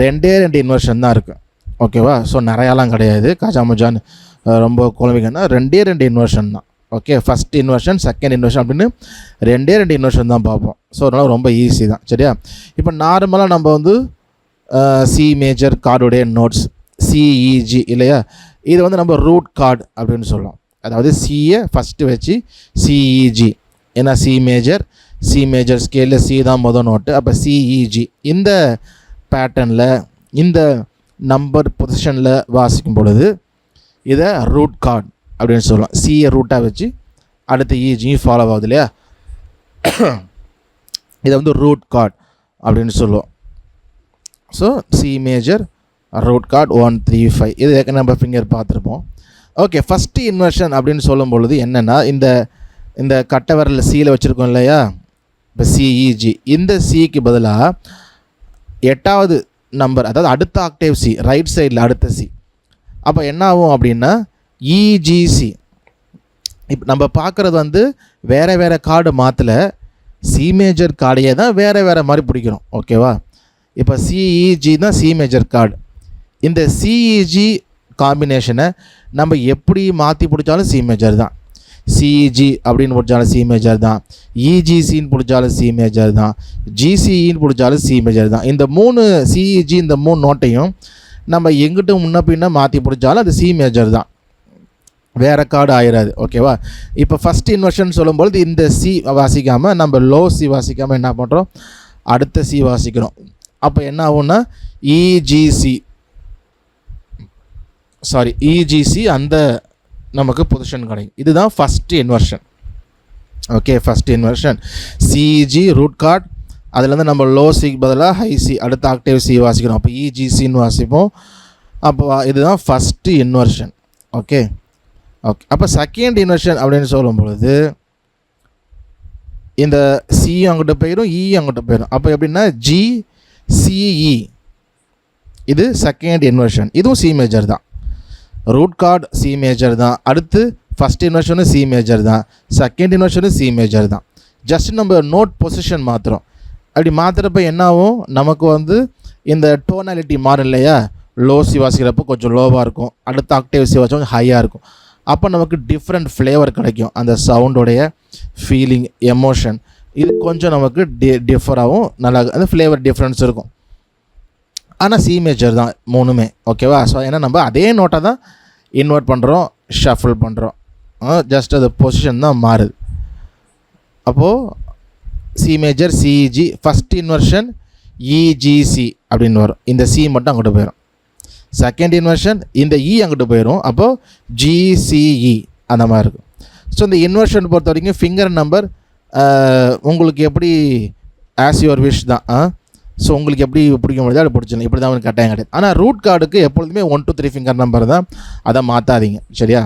2 இன்வர்ஷன் தான் இருக்குது. ஓகேவா? ஸோ நிறையாலாம் கிடையாது, காஜாமுஜான் ரொம்ப குழம்பிங்கன்னா 2 இன்வர்ஷன் தான். Okay, first inversion, second inversion அப்படின்னு 2 இன்வர்ஷன் தான் பார்ப்போம். ஸோ அதனால் ரொம்ப ஈஸி தான். சரியா? இப்போ நார்மலாக நம்ம வந்து சி மேஜர் கார்டுடைய நோட்ஸ் சிஇஜி இல்லையா, இது வந்து நம்ம ரூட் கார்டு அப்படின்னு சொல்லலாம். அதாவது சியை ஃபஸ்ட்டு வச்சு சிஇஜி, ஏன்னா சி மேஜர் ஸ்கேலில் சி தான் மொதல் நோட்டு. அப்போ சிஇஜி இந்த பேட்டர்னில், இந்த நம்பர் பொசிஷனில் வாசிக்கும் பொழுது இதை ரூட் கார்டு அப்படின்னு சொல்லலாம். சியை ரூட்டாக வச்சு அடுத்து இஜியும் ஃபாலோ ஆகுது இல்லையா, இதை வந்து ரூட் கார்டு அப்படின்னு சொல்லுவோம். So C major root chord 1 3 5 இது ஏற்கனவே நம்ம ஃபிங்கர் பார்த்துருப்போம். ஓகே, ஃபஸ்ட்டு இன்வர்ஷன் அப்படின்னு சொல்லும் பொழுது என்னென்னா, இந்த கட்டை விரலில் சியில் வச்சுருக்கோம் இல்லையா, இப்போ சிஇஜி, இந்த சிக்கு பதிலாக 8வது நம்பர், அதாவது அடுத்த ஆக்டேவ் சி, ரைட் சைடில் அடுத்த சி. அப்போ என்ன ஆகும் அப்படின்னா இஜிசி. இப்போ நம்ம பார்க்குறது வந்து வேறு கார்டு மாற்றலை, சி மேஜர் கார்டையே தான் வேறு மாதிரி பிடிக்கிறோம். ஓகேவா? இப்போ சிஇஜி தான் சி மேஜர் கார்டு. இந்த சிஇஜி காம்பினேஷனை நம்ம எப்படி மாற்றி பிடிச்சாலும் சி மேஜர் தான். சிஇஜி அப்படின்னு பிடிச்சாலும் சி மேஜர் தான், இஜிசின்னு பிடிச்சாலும் சி மேஜர் தான், ஜிசிஇன்னு பிடிச்சாலும் சி மேஜர் தான். இந்த 3 சிஇஜி, இந்த 3 நோட்டையும் நம்ம எங்கிட்ட முன்ன பின்ன மாற்றி பிடிச்சாலும் அது சி மேஜர் தான், வேறு கார்டு ஆயிடாது. ஓகேவா? இப்போ ஃபஸ்ட் இன்வர்ஷன் சொல்லும்பொழுது இந்த சி வாசிக்காமல், நம்ம லோ சி வாசிக்காமல் என்ன பண்ணுறோம், அடுத்த சி வாசிக்கிறோம். அப்போ என்ன ஆகும்னா இஜிசி அந்த நமக்கு பொசிஷன் கிடைக்கும். இதுதான் first inversion. Okay, first inversion C E G root chord, அதுலேருந்து நம்ம லோ சிக்கு பதிலாக ஹை சி, அடுத்த ஆக்டேவ் சி வாசிக்கிறோம். அப்போ இஜிசின்னு வாசிப்போம். அப்போ இதுதான் ஃபஸ்ட்டு இன்வர்ஷன். ஓகே, அப்போ செகண்ட் இன்வர்ஷன் அப்படின்னு சொல்லும் பொழுது இந்த சி அங்கிட்ட போயிடும், இ அங்கிட்ட போயிடும். அப்போ எப்படின்னா ஜிசிஇ, இது செகண்ட் இன்வர்ஷன். இதுவும் சி மேஜர் தான், ரூட் கார்டு சி மேஜர் தான். அடுத்து ஃபஸ்ட் இன்வர்ஷனும் சி மேஜர் தான், செகண்ட் இன்வர்ஷனும் சி மேஜர் தான். ஜஸ்ட் நம்ம நோட் பொசிஷன் மாற்றுறோம். அப்படி மாற்றுறப்ப என்ன ஆகும், நமக்கு வந்து இந்த டோனாலிட்டி மாறும் இல்லையா, லோ சி வாசிக்கிறப்போ கொஞ்சம் லோவாக இருக்கும், அடுத்த ஆக்டேவ் சி வாசிச்சா கொஞ்சம் ஹையாக இருக்கும். அப்போ நமக்கு டிஃப்ரெண்ட் ஃப்ளேவர் கிடைக்கும், அந்த சவுண்டோடைய ஃபீலிங், எமோஷன் இது கொஞ்சம் நமக்கு டிஃபராகவும் நல்லா அந்த ஃப்ளேவர் டிஃப்ரென்ஸ் இருக்கும். ஆனால் சி மேஜர் தான் 3மே. ஓகேவா? ஸோ ஏன்னா நம்ம அதே நோட்டை தான் இன்வெர்ட் பண்ணுறோம், ஷஃபிள் பண்ணுறோம், ஜஸ்ட் அது பொசிஷன் தான் மாறுது. அப்போது C major C E G, first inversion E G C அப்படின்னு வரும், இந்த சி மட்டும் அங்கிட்டு போயிடும். செகண்ட் இன்வர்ஷன் இந்த இ அங்கிட்டு போயிடும், அப்போது ஜிசிஇ அந்த மாதிரி இருக்கும். ஸோ இந்த இன்வர்ஷன் பொறுத்த வரைக்கும் ஃபிங்கர் நம்பர் உங்களுக்கு எப்படி ஆஸ் யுவர் விஷ் தான். ஸோ உங்களுக்கு எப்படி பிடிக்க முடியாது அது பிடிச்சிடலாம், இப்படி தான் கட்டாயம் கிடையாது. ஆனால் ரூட் கார்டுக்கு எப்பொழுதுமே 1 to 3 ஃபிங்கர் நம்பர் தான், அதை மாற்றாதீங்க. சரியா?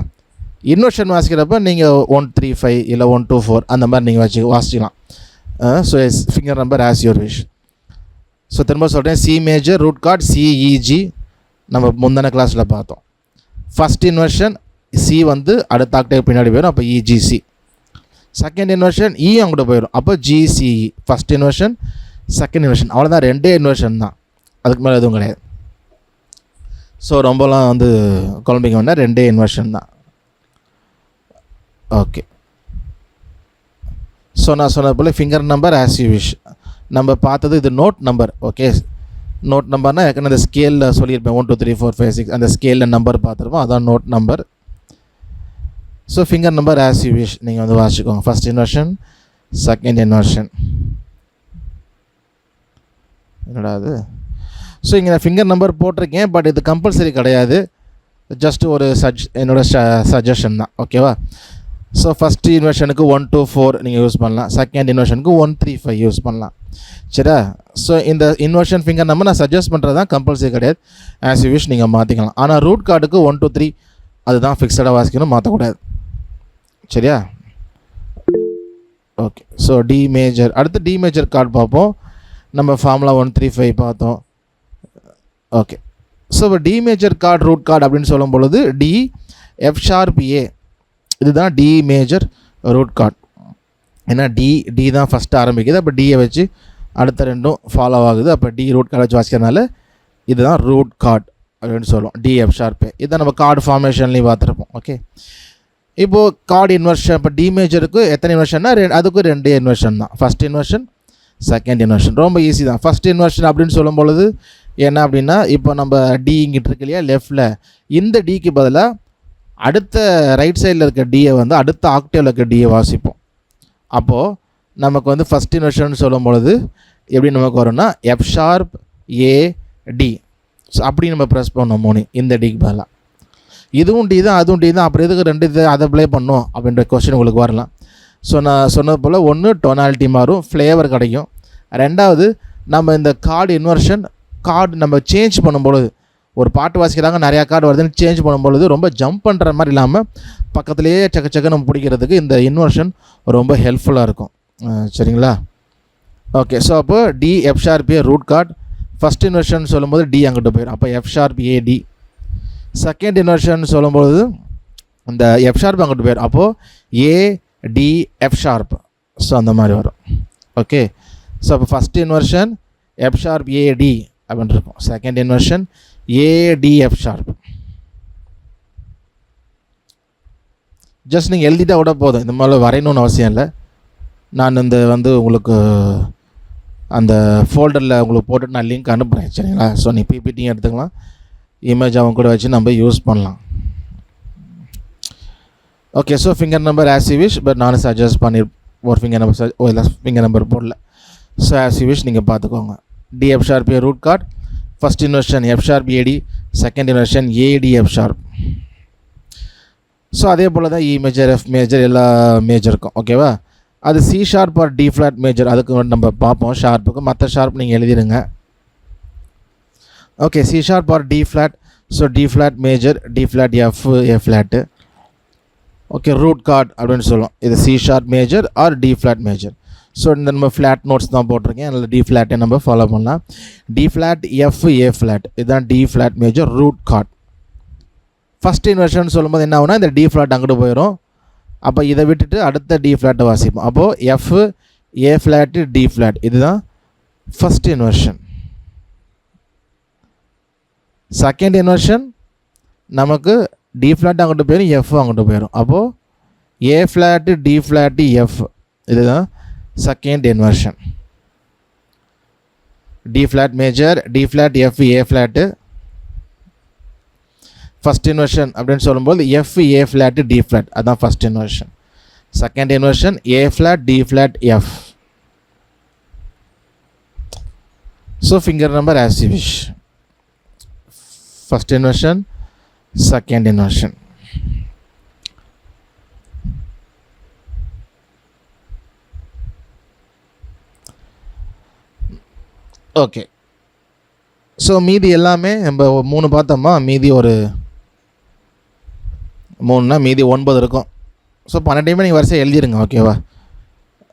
இன்வர்ஷன் வாசிக்கிறப்ப நீங்கள் 1 3 5 இல்லை 1 2 4 அந்த மாதிரி நீங்கள் வாசிக்கலாம். So finger number as your wish. So திரும்ப சொல்கிறேன், C major root chord C E G நம்ம முந்தின கிளாஸில் பார்த்தோம். ஃபஸ்ட் இன்வர்ஷன் சி வந்து அடுத்த ஆக்டேவ் பின்னாடி போயிடும், அப்போ இஜிசி. செகண்ட் இன்வர்ஷன் இ அங்கிட்ட போயிடும், அப்போ GCE. First inversion, second inversion, அவ்வளோதான், 2 இன்வர்ஷன் தான், அதுக்கு மேலே எதுவும் கிடையாது. ஸோ ரொம்பலாம் வந்து குழம்பிங்க வேணால், 2 இன்வர்ஷன் தான். ஓகே, ஸோ நான் சொன்னது போல் finger number as you wish. நம்ம பார்த்தது இது நோட் நம்பர். ஓகே, நோட் நம்பர்னால் ஏற்கனவே அந்த ஸ்கேலில் சொல்லியிருப்பேன், 1 2 3 4 5 6 அந்த ஸ்கேலில் நம்பர் பார்த்துருப்போம், அதான் note number. So finger number as you wish நீங்கள் வந்து வாசிக்கோங்க. First inversion, second inversion. என்னடா அது? ஸோ இங்கே நான் ஃபிங்கர் நம்பர் போட்டிருக்கேன், பட் இது கம்பல்சரி கிடையாது. ஜஸ்ட் ஒரு என்னோட சஜஷன் தான், ஓகேவா? ஸோ ஃபஸ்ட்டு இன்வெர்ஷனுக்கு 1 to 4 நீங்கள் யூஸ் பண்ணலாம், செகண்ட் இன்வெர்ஷனுக்கு 1 3 5 யூஸ் பண்ணலாம், சரியா? ஸோ இந்த இன்வெர்ஷன் ஃபிங்கர் நம்ம நான் சஜஸ்ட் பண்ணுறது தான், கம்பல்சரி கிடையாது, ஆஸ் யூ விஷ் நீங்கள் மாற்றிக்கலாம். ஆனால் ரூட் கார்டுக்கு 1 to 3 அதுதான் ஃபிக்ஸடாக வாசிக்கணும், மாற்றக்கூடாது, சரியா? ஓகே. ஸோ டி மேஜர், அடுத்து டி மேஜர் கார்டு பார்ப்போம். நம்ம ஃபார்முலா 1 3 5 பார்த்தோம். ஓகே. ஸோ இப்போ D major chord root chord அப்படின்னு சொல்லும் பொழுது டி எஃப் ஷார்ப் ஏ, இதுதான் டி மேஜர் ரூட் கார்டு. ஏன்னா டி தான் ஃபஸ்ட்டு ஆரம்பிக்குது, அப்போ டியை வச்சு அடுத்த ரெண்டும் ஃபாலோ ஆகுது, அப்போ டி ரூட் கார்டு வச்சு வாசிக்கிறதுனால இதுதான் ரூட் கார்டு அப்படின்னு சொல்லுவோம், டி எஃப் ஷார்ப் ஏ. இதை நம்ம கார்டு ஃபார்மேஷன்லேயும் பார்த்துருப்போம், ஓகே? இப்போது கார்டு இன்வெர்ஷன், இப்போ டி மேஜருக்கு எத்தனை இன்வெர்ஷன்னா அதுக்கும் 2 இன்வெர்ஷன் தான், ஃபஸ்ட் இன்வெர்ஷன் செகண்ட் இன்வெர்ஷன். ரொம்ப ஈஸி தான். ஃபஸ்ட் இன்வெர்ஷன் அப்படின்னு சொல்லும் பொழுது என்ன அப்படின்னா, இப்போ நம்ம டி இங்கிட்டு இருக்கு இல்லையா லெஃப்டில், இந்த டிக்கு பதிலாக அடுத்த ரைட் சைடில் இருக்க டியை வந்து அடுத்த ஆக்டேவில் இருக்க டியை வாசிப்போம். அப்போது நமக்கு வந்து ஃபஸ்ட் இன்வெர்ஷன் சொல்லும் பொழுது எப்படி நமக்கு வரும்னா F sharp A D. So அப்படி நம்ம ப்ரெஸ் பண்ணோம் 3 இந்த டிக்கு பதிலாக. இதுவும் டி தான் அதுவும் டி தான், அப்புறம் எதுக்கு 2 இது அதை ப்ளே பண்ணோம் அப்படின்ற கொஸ்டின் உங்களுக்கு வரலாம். ஸோ நான் சொன்னது போல் ஒன்று டொனாலிட்டி மாறும், ஃப்ளேவர் கிடைக்கும். ரெண்டாவது நம்ம இந்த கார்டு இன்வெர்ஷன் கார்டு நம்ம சேஞ்ச் பண்ணும்பொழுது, ஒரு பாட்டு வாசிக்கிறாங்க நிறையா கார்டு வருதுன்னு சேஞ்ச் பண்ணும்பொழுது ரொம்ப ஜம்ப் பண்ணுற மாதிரி இல்லாமல் பக்கத்துலேயே சக்க நம்ம பிடிக்கிறதுக்கு இந்த இன்வெர்ஷன் ரொம்ப ஹெல்ப்ஃபுல்லாக இருக்கும், சரிங்களா? ஓகே. ஸோ அப்போ D F sharp A root chord, first inversion சொல்லும்போது டி அங்கிட்டு போயிடும், அப்போ F sharp A D. Second inversion சொல்லும்போது இந்த எஃப் ஷார்ப் அங்கிட்டு போயிடும், அப்போது A D F sharp. So அந்த மாதிரி வரும், ஓகே? ஸோ அப்போ first inversion F sharp A D அப்படின்னு இருக்கும், second inversion A D F sharp. Just நீங்கள் எழுதிட்டா விட போதும், இந்த மாதிரி வரையணும்னு அவசியம் இல்லை. நான் இந்த வந்து உங்களுக்கு அந்த ஃபோல்டரில் உங்களுக்கு போட்டுட்டு நான் லிங்க் அனுப்புகிறேன், சரிங்களா? ஸோ நீ பிபிடியும் எடுத்துக்கலாம், இமேஜ் அவங்க கூட வச்சு நம்ம யூஸ் பண்ணலாம். Okay. So finger number as you wish, but நான் சஜஸ்ட் பண்ணி ஒரு ஃபிங்கர் நம்பர் போடல. ஸோ ஆஸ் யூ விஷ் நீங்கள் பார்த்துக்கோங்க. D F sharp A root chord, first inversion F sharp A D, second inversion A D F sharp. So அதே போல் தான் இ major F major எல்லா மேஜருக்கும், ஓகேவா? அது C sharp or D flat major, அதுக்கு நம்ம பார்ப்போம் ஷார்ப்புக்கு. மற்ற ஷார்ப் நீங்கள் எழுதிடுங்க, okay? C sharp or D flat, so D flat major, D flat F A flat, okay? Root chord அப்படின்னு சொல்லுவோம். இது C sharp major or D flat major. So இந்த நம்ம ஃப்ளாட் நோட்ஸ் தான் போட்டிருக்கேன், அதில் டி ஃப்ளாட்டை நம்ம ஃபாலோ பண்ணலாம். D flat F A flat, இதுதான் D flat major root chord. First inversion சொல்லும்போது என்ன ஆகுனா இந்த டி ஃப்ளாட் அங்கிட்டு போயிடும், அப்போ இதை விட்டுட்டு அடுத்த டி ஃப்ளாட்டை வாசிப்போம். அப்போது F A flat D flat, இதுதான் ஃபஸ்ட் இன்வெர்ஷன். செகண்ட் இன்வெர்ஷன் நமக்கு டி ஃப்ளாட் அங்கிட்டு போயிடும், எஃப் அங்கிட்டு போயிடும், அப்போது A flat D flat F, இதுதான் second inversion. D flat major, D flat F A flat. First inversion அப்படின்னு சொல்லும்போது F A flat D flat, அதுதான் first inversion. Second inversion A flat D flat F. So finger number as you wish. First inversion, second inversion. Okay. So மீதி எல்லாமே நம்ம 3 பார்த்தோமா, மீதி ஒரு 3னா மீதி 9 இருக்கும். ஸோ 12 நீங்கள் வரிசை எழுதிடுங்க, ஓகேவா?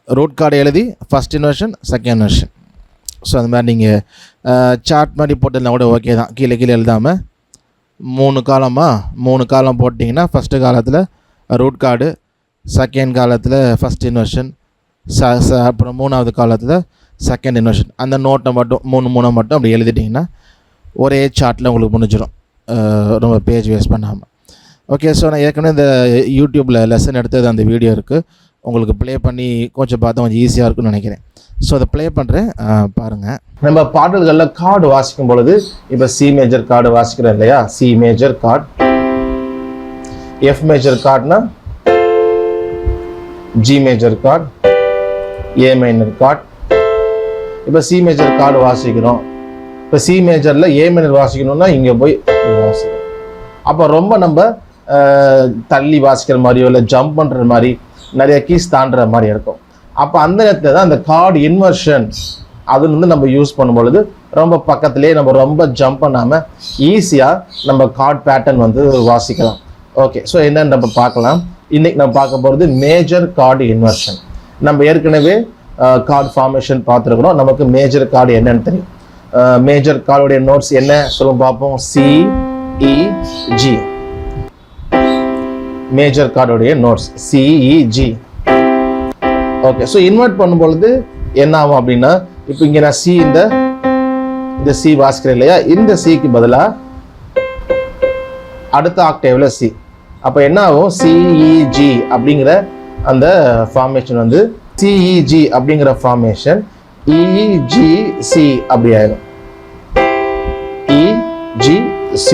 ரூட் கார்டு எழுதி first inversion second inversion. So அந்த மாதிரி நீங்கள் சார்ட் மாதிரி போட்டிருந்தா கூட ஓகே தான், கீழே எழுதாமல் 3 காலம் போட்டிங்கன்னா ஃபஸ்ட்டு காலத்தில் ரூட் கார்டு, செகண்ட் காலத்தில் ஃபஸ்ட் இன்வெர்ஷன், அப்புறம் 3வது காலத்தில் செகண்ட் இன்வெர்ஷன். அந்த நோட்டை மட்டும் 3 மட்டும் அப்படி எழுதிட்டிங்கன்னா ஒரே சார்ட்டில் உங்களுக்கு முடிஞ்சிடும், ரொம்ப பேஜ் வேஸ்ட் பண்ணாமல். ஓகே. ஸோ நான் ஏற்கனவே இந்த யூடியூப்பில் லெசன் எடுத்தது அந்த வீடியோ இருக்குது, உங்களுக்கு ப்ளே பண்ணி கொஞ்சம் பார்த்தா கொஞ்சம் ஈஸியாக இருக்குன்னு நினைக்கிறேன். ஸோ அதை ப்ளே பண்ணுறேன், பாருங்கள். நம்ம பாடல்களில் கார்டு வாசிக்கும் பொழுது இப்போ சி மேஜர் கார்டு வாசிக்கிறோம் இல்லையா, C major chord, F major கார்டுனா G major chord, A minor chord. இப்போ சி மேஜர் கார்டு வாசிக்கிறோம், இப்போ சி மேஜரில் ஏ மைனர் வாசிக்கணும்னா இங்கே போய் வாசிக்கணும், அப்போ ரொம்ப நம்ம தள்ளி வாசிக்கிற மாதிரியோ இல்லை ஜம்ப் பண்ணுற மாதிரி நிறைய கீஸ் தாண்டுற மாதிரி இருக்கும். அப்போ அந்த நேரத்தில் தான் அந்த கார்டு இன்வர்ஷன் அது வந்து நம்ம யூஸ் பண்ணும் பொழுது ரொம்ப பக்கத்துலேயே நம்ம ரொம்ப ஜம்ப் பண்ணாமல் ஈஸியாக நம்ம கார்டு பேட்டர்ன் வந்து வாசிக்கலாம். ஓகே, ஸோ என்னன்னு நம்ம பார்க்கலாம். இன்னைக்கு நம்ம பார்க்க போகிறது மேஜர் கார்டு இன்வர்ஷன். நம்ம ஏற்கனவே கார்டு ஃபார்மேஷன் பார்த்துருக்குறோம். நமக்கு மேஜர் கார்டு என்னன்னு தெரியும். மேஜர் கார்டுடைய நோட்ஸ் என்ன சொல்ல பார்ப்போம். CEG மேஜர் கார்டுடைய notes CEG. Okay, so invert பண்ணும்பொழுது என்ன ஆகும் அப்படின்னா, இப்போ இங்கே நான் இந்த சி வாசிக்கிறேன் இல்லையா, இந்த சிக்கு பதிலாக அடுத்த ஆக்டேவ்ல சி. அப்போ என்ன ஆகும், CEG அப்படிங்கிற அந்த ஃபார்மேஷன் வந்து CEG அப்படிங்கிற ஃபார்மேஷன் EGC அப்படி ஆயிடும். EGC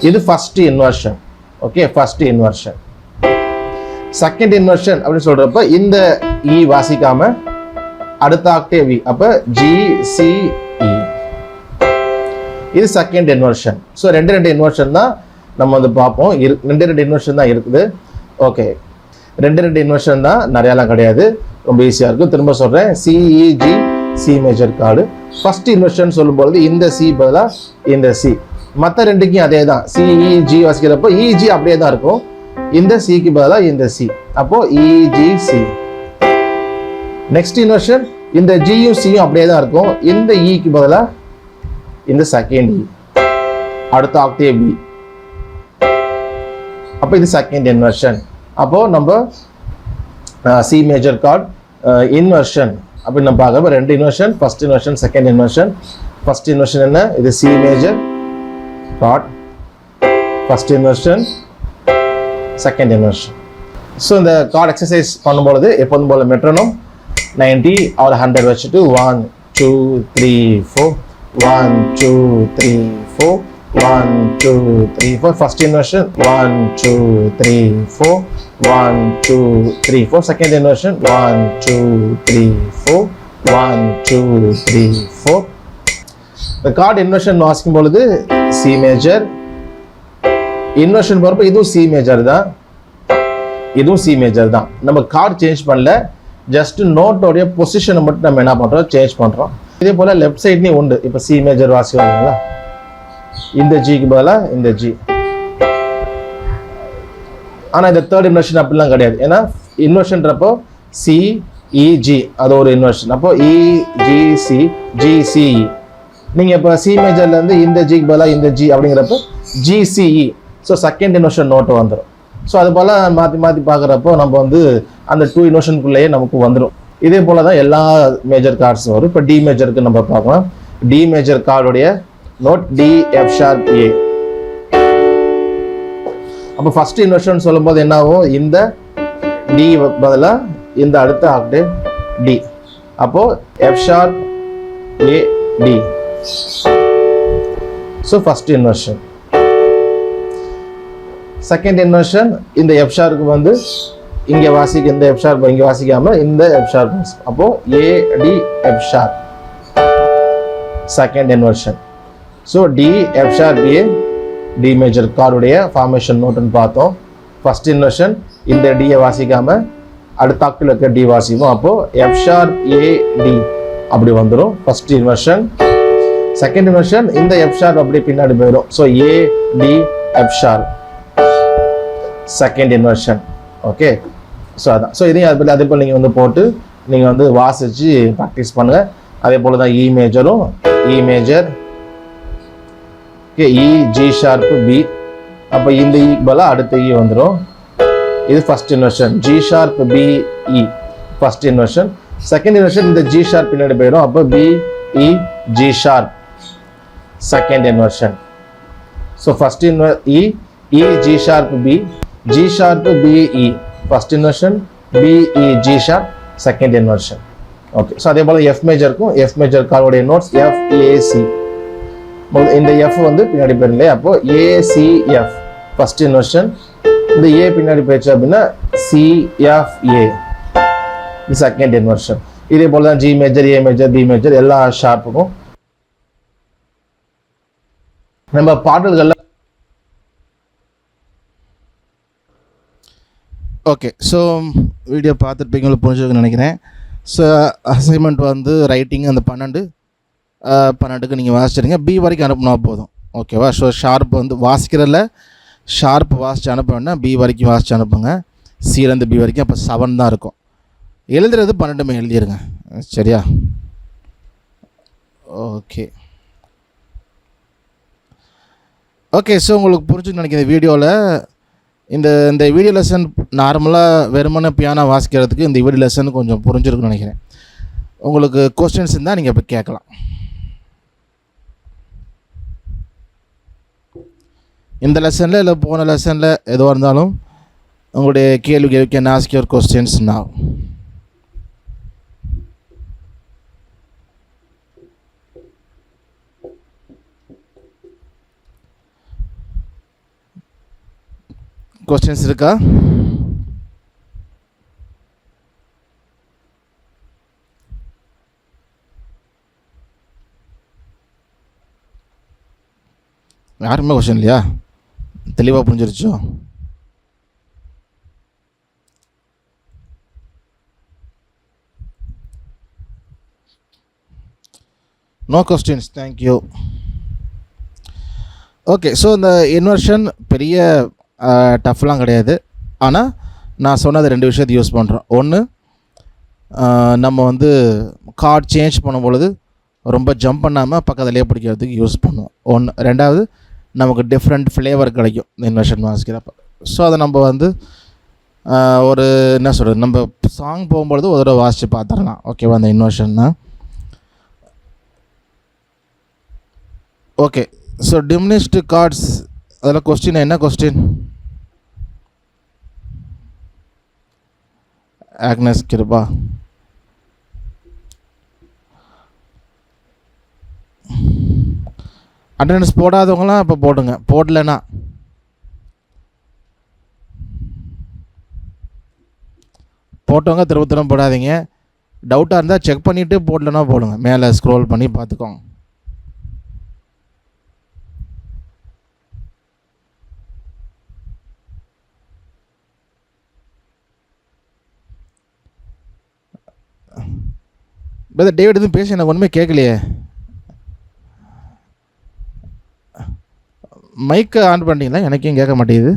இது first inversion. Okay, first inversion. Second inversion அப்படின்னு சொல்றப்ப இந்த E வாசிக்காம அடுத்த ஆக்டேவ் E, அப்ப GCE இது செகண்ட் இன்வர்ஷன். ஸோ ரெண்டு இன்வர்ஷன் தான் நம்ம வந்து பார்ப்போம். ரெண்டு இன்வர்ஷன் தான் இருக்குது. ஓகே, ரெண்டு இன்வர்ஷன் தான், நிறையாலாம் கிடையாது, ரொம்ப ஈஸியாக இருக்கும். திரும்ப சொல்கிறேன், CEG C major card. First inversion சொல்லும்போது இந்த சி பதிலாக இந்த சி. மற்ற ரெண்டுக்கும் அதே தான். CEG வாசிக்கிறப்போ EG அப்படியே தான் இருக்கும், இந்த சிக்கு பதிலாக இந்த சி. அப்போ EGC. நெக்ஸ்ட் இன்வர்ஷன் இந்த ஜியும் சியும் அப்படியே தான் இருக்கும், இந்த இக்கு பதிலாக இந்த செகண்ட் E, அடுத்த ஆக்டேவ் B. அப்போ இது செகண்ட் இன்வர்ஷன். அப்போ நம்ம சி மேஜர் கார்டு இன்வர்ஷன் அப்படின்னு நம்ம பார்க்குறப்ப ரெண்டு inversion, first inversion, second inversion. First inversion என்ன, இது C major card, first inversion, second inversion. So இந்த கார்டு எக்ஸசைஸ் பண்ணும்பொழுது எப்போதும் போல மெட்ரோனம் 90 or 100 வச்சுட்டு 1 2 3 4 1 2 3 4 1 2 3 4. First inversion 1 2 3 4 1 2 3 4. Second inversion 1 2 3 4 1 2 3 4. The chord inversion வாசிக்கும் பொழுது C major, inversion போறப்ப இதுவும் C major தான், இதுவும் C major தான். நம்ம கார்டு சேஞ்ச் பண்ணல, ஜஸ்ட் நோட்டோடைய பொசிஷனை மட்டும் நம்ம என்ன பண்றோம், சேஞ்ச் பண்றோம். இதே போல லெஃப்ட் சைட்லயும் உண்டு. இப்போ சி மேஜர் வாசிக்கிறீங்களா, இந்த ஜிக்கு பதிலாக இந்த ஜி. ஆனா இந்த தேர்ட் இன்வர்ஷன் அப்படிலாம் கிடையாது. ஏன்னா இன்வர்ஷன்றப்போ CEG அது ஒரு இன்வர்ஷன். அப்போ EGC GCE. நீங்க இப்போ சி மேஜர்ல இருந்து இந்த ஜிக்கு பதிலாக இந்த ஜி அப்படிங்கிறப்போ GCE. So second inversion note வந்துடும். ஸோ அது போல் மாற்றி மாற்றி பார்க்குறப்போ நம்ம வந்து அந்த 2 இன்வர்ஷனுக்குள்ளேயே நமக்கு வந்துடும். இதே போல் தான் எல்லா மேஜர் கார்ட்ஸும் வரும். இப்போ டி மேஜருக்கு நம்ம பார்க்கலாம். டி மேஜர் கார்டுடைய note D F sharp A. அப்போ ஃபர்ஸ்ட் இன்வர்ஷன் சொல்லும்போது என்ன ஆகும், இந்த டி பதிலாக இந்த அடுத்த ஆக்டேவ் டி. அப்போ F sharp A D. ஸோ ஃபர்ஸ்ட் இன்வர்ஷன். செகண்ட் இன்வர்ஷன் இந்த F ஷார்ப்புக்கு வந்து இங்கே வாசிக்க, இந்த F ஷார்ப் இங்கே வாசிக்காமல் இந்த F ஷார்ப். அப்போ A D F sharp second inversion. ஸோ D F sharp A D major கார்டுடைய ஃபார்மேஷன் நோட்டுன்னு பார்த்தோம். ஃபர்ஸ்ட் இன்வர்ஷன் இந்த டியை வாசிக்காமல் அடுத்த ஆக்டில் இருக்க டி வாசிப்போம். அப்போ F ஷார்ப் A D அப்படி வந்துடும் ஃபர்ஸ்ட் இன்வர்ஷன். செகண்ட் இன்வர்ஷன் இந்த F ஷார்ப் அப்படி பின்னாடி போயிடும். So A D F sharp second inversion. Okay, so அதான். ஸோ இதையும் அதே போல் நீங்கள் வந்து போட்டு நீங்கள் வந்து வாசிச்சு ப்ராக்டிஸ் பண்ணுங்கள். அதே போல் தான் இ மேஜரும், E major, okay, E G sharp B. அப்போ இந்த இ பதிலாக அடுத்த இ வந்துடும். இது first inversion. G sharp B E first inversion. Second inversion இந்த ஜி ஷார்ப் பின்னாடி போயிடும். அப்போ B E G sharp second inversion. So first E G sharp B, G sharp B E first inversion, B E G sharp second inversion. Okay, so அதே போல F மேஜருக்கும் F major கார்டுடைய notes F A C. இந்த F வந்து பின்னாடி போயிடல. அப்போ A C F first inversion. இந்த A பின்னாடி போயிடுச்சு அப்படின்னா C F A இது செகண்ட் இன்வர்ஷன். இதே போல தான் G major, A major, B major எல்லா ஷார்ப்புக்கும் நம்ம பாடல்கள்ல ஓகே. ஸோ வீடியோ பார்த்துருப்பீங்களா, புரிஞ்சுக்கணும்னு நினைக்கிறேன். ஸோ அசைன்மெண்ட் வந்து ரைட்டிங் அந்த 12க்கு நீங்கள் வாசிச்சிடுங்க. பி வரைக்கும் அனுப்புனா போதும். ஓகேவா? ஸோ ஷார்ப் வந்து வாசிக்கிறதில்ல, ஷார்ப் வாசித்து அனுப்ப வேண்டாம், பி வரைக்கும் வாசித்து அனுப்புங்க. சிலேருந்து பி வரைக்கும். அப்போ 7 தான் இருக்கும். எழுதுறது 12மே எழுதிடுங்க. சரியா? ஓகே. ஓகே. ஸோ உங்களுக்கு புரிஞ்சுன்னு நினைக்கிறேன் வீடியோவில். இந்த வீடியோ லெசன் நார்மலாக வெறுமனே பியானோ வாசிக்கிறதுக்கு இந்த வீடியோ லெசன் கொஞ்சம் புரிஞ்சிருக்குன்னு நினைக்கிறேன். உங்களுக்கு கொஸ்டின்ஸ் இருந்தால் நீங்கள் இப்போ கேட்கலாம். இந்த லெசனில் இல்லை போன லெசனில் எதுவாக இருந்தாலும் உங்களுடைய கேள்வி you can ask your questions now. Questions இருக்கா? யாருமே கொஸ்டின் இல்லையா? தெளிவாக புரிஞ்சிருச்சோ? No questions. Thank you. Okay. So இந்த இன்வர்ஷன் பெரிய டஃப்லாம் கிடையாது. ஆனால் நான் சொன்னது 2 விஷயத்தை யூஸ் பண்ணுறோம். ஒன்று, நம்ம வந்து கார்ட் சேஞ்ச் பண்ணும்பொழுது ரொம்ப ஜம்ப் பண்ணாமல் பக்கத்துலேயே பிடிக்கிறதுக்கு யூஸ் பண்ணுவோம். ஒன்று. ரெண்டாவது, நமக்கு டிஃப்ரெண்ட் ஃப்ளேவர் கிடைக்கும் இந்த இன்வர்ஷன் வாசிக்கிறப்ப. ஸோ அதை நம்ம வந்து ஒரு என்ன சொல்கிறது, நம்ம சாங் போகும்பொழுது ஒரு தடவை வாசித்து பார்த்துடலாம். ஓகேவா? அந்த இன்வர்ஷன்னா. ஓகே. ஸோ டிமினிஷ்டு கார்ட்ஸ், அதில் கொஸ்டின் என்ன கொஸ்டின்? ஆக்னஸ் கிருபா. அட்டெண்டன்ஸ் போடாதவங்களாம் இப்போ போடுங்க. போடலைன்னா போட்டவங்க திரும்ப போடாதீங்க. டவுட்டாக இருந்தால் செக் பண்ணிவிட்டு போடலன்னா போடுங்க. மேலே ஸ்க்ரோல் பண்ணி பார்த்துக்கோங்க. பிரதர் டேவிட் எதுவும் பேச எனக்கு ஒன்றுமே கேட்கலையே. மைக்கை ஆன் பண்ணிட்டீங்களா? எனக்கும் கேட்க மாட்டேங்குது.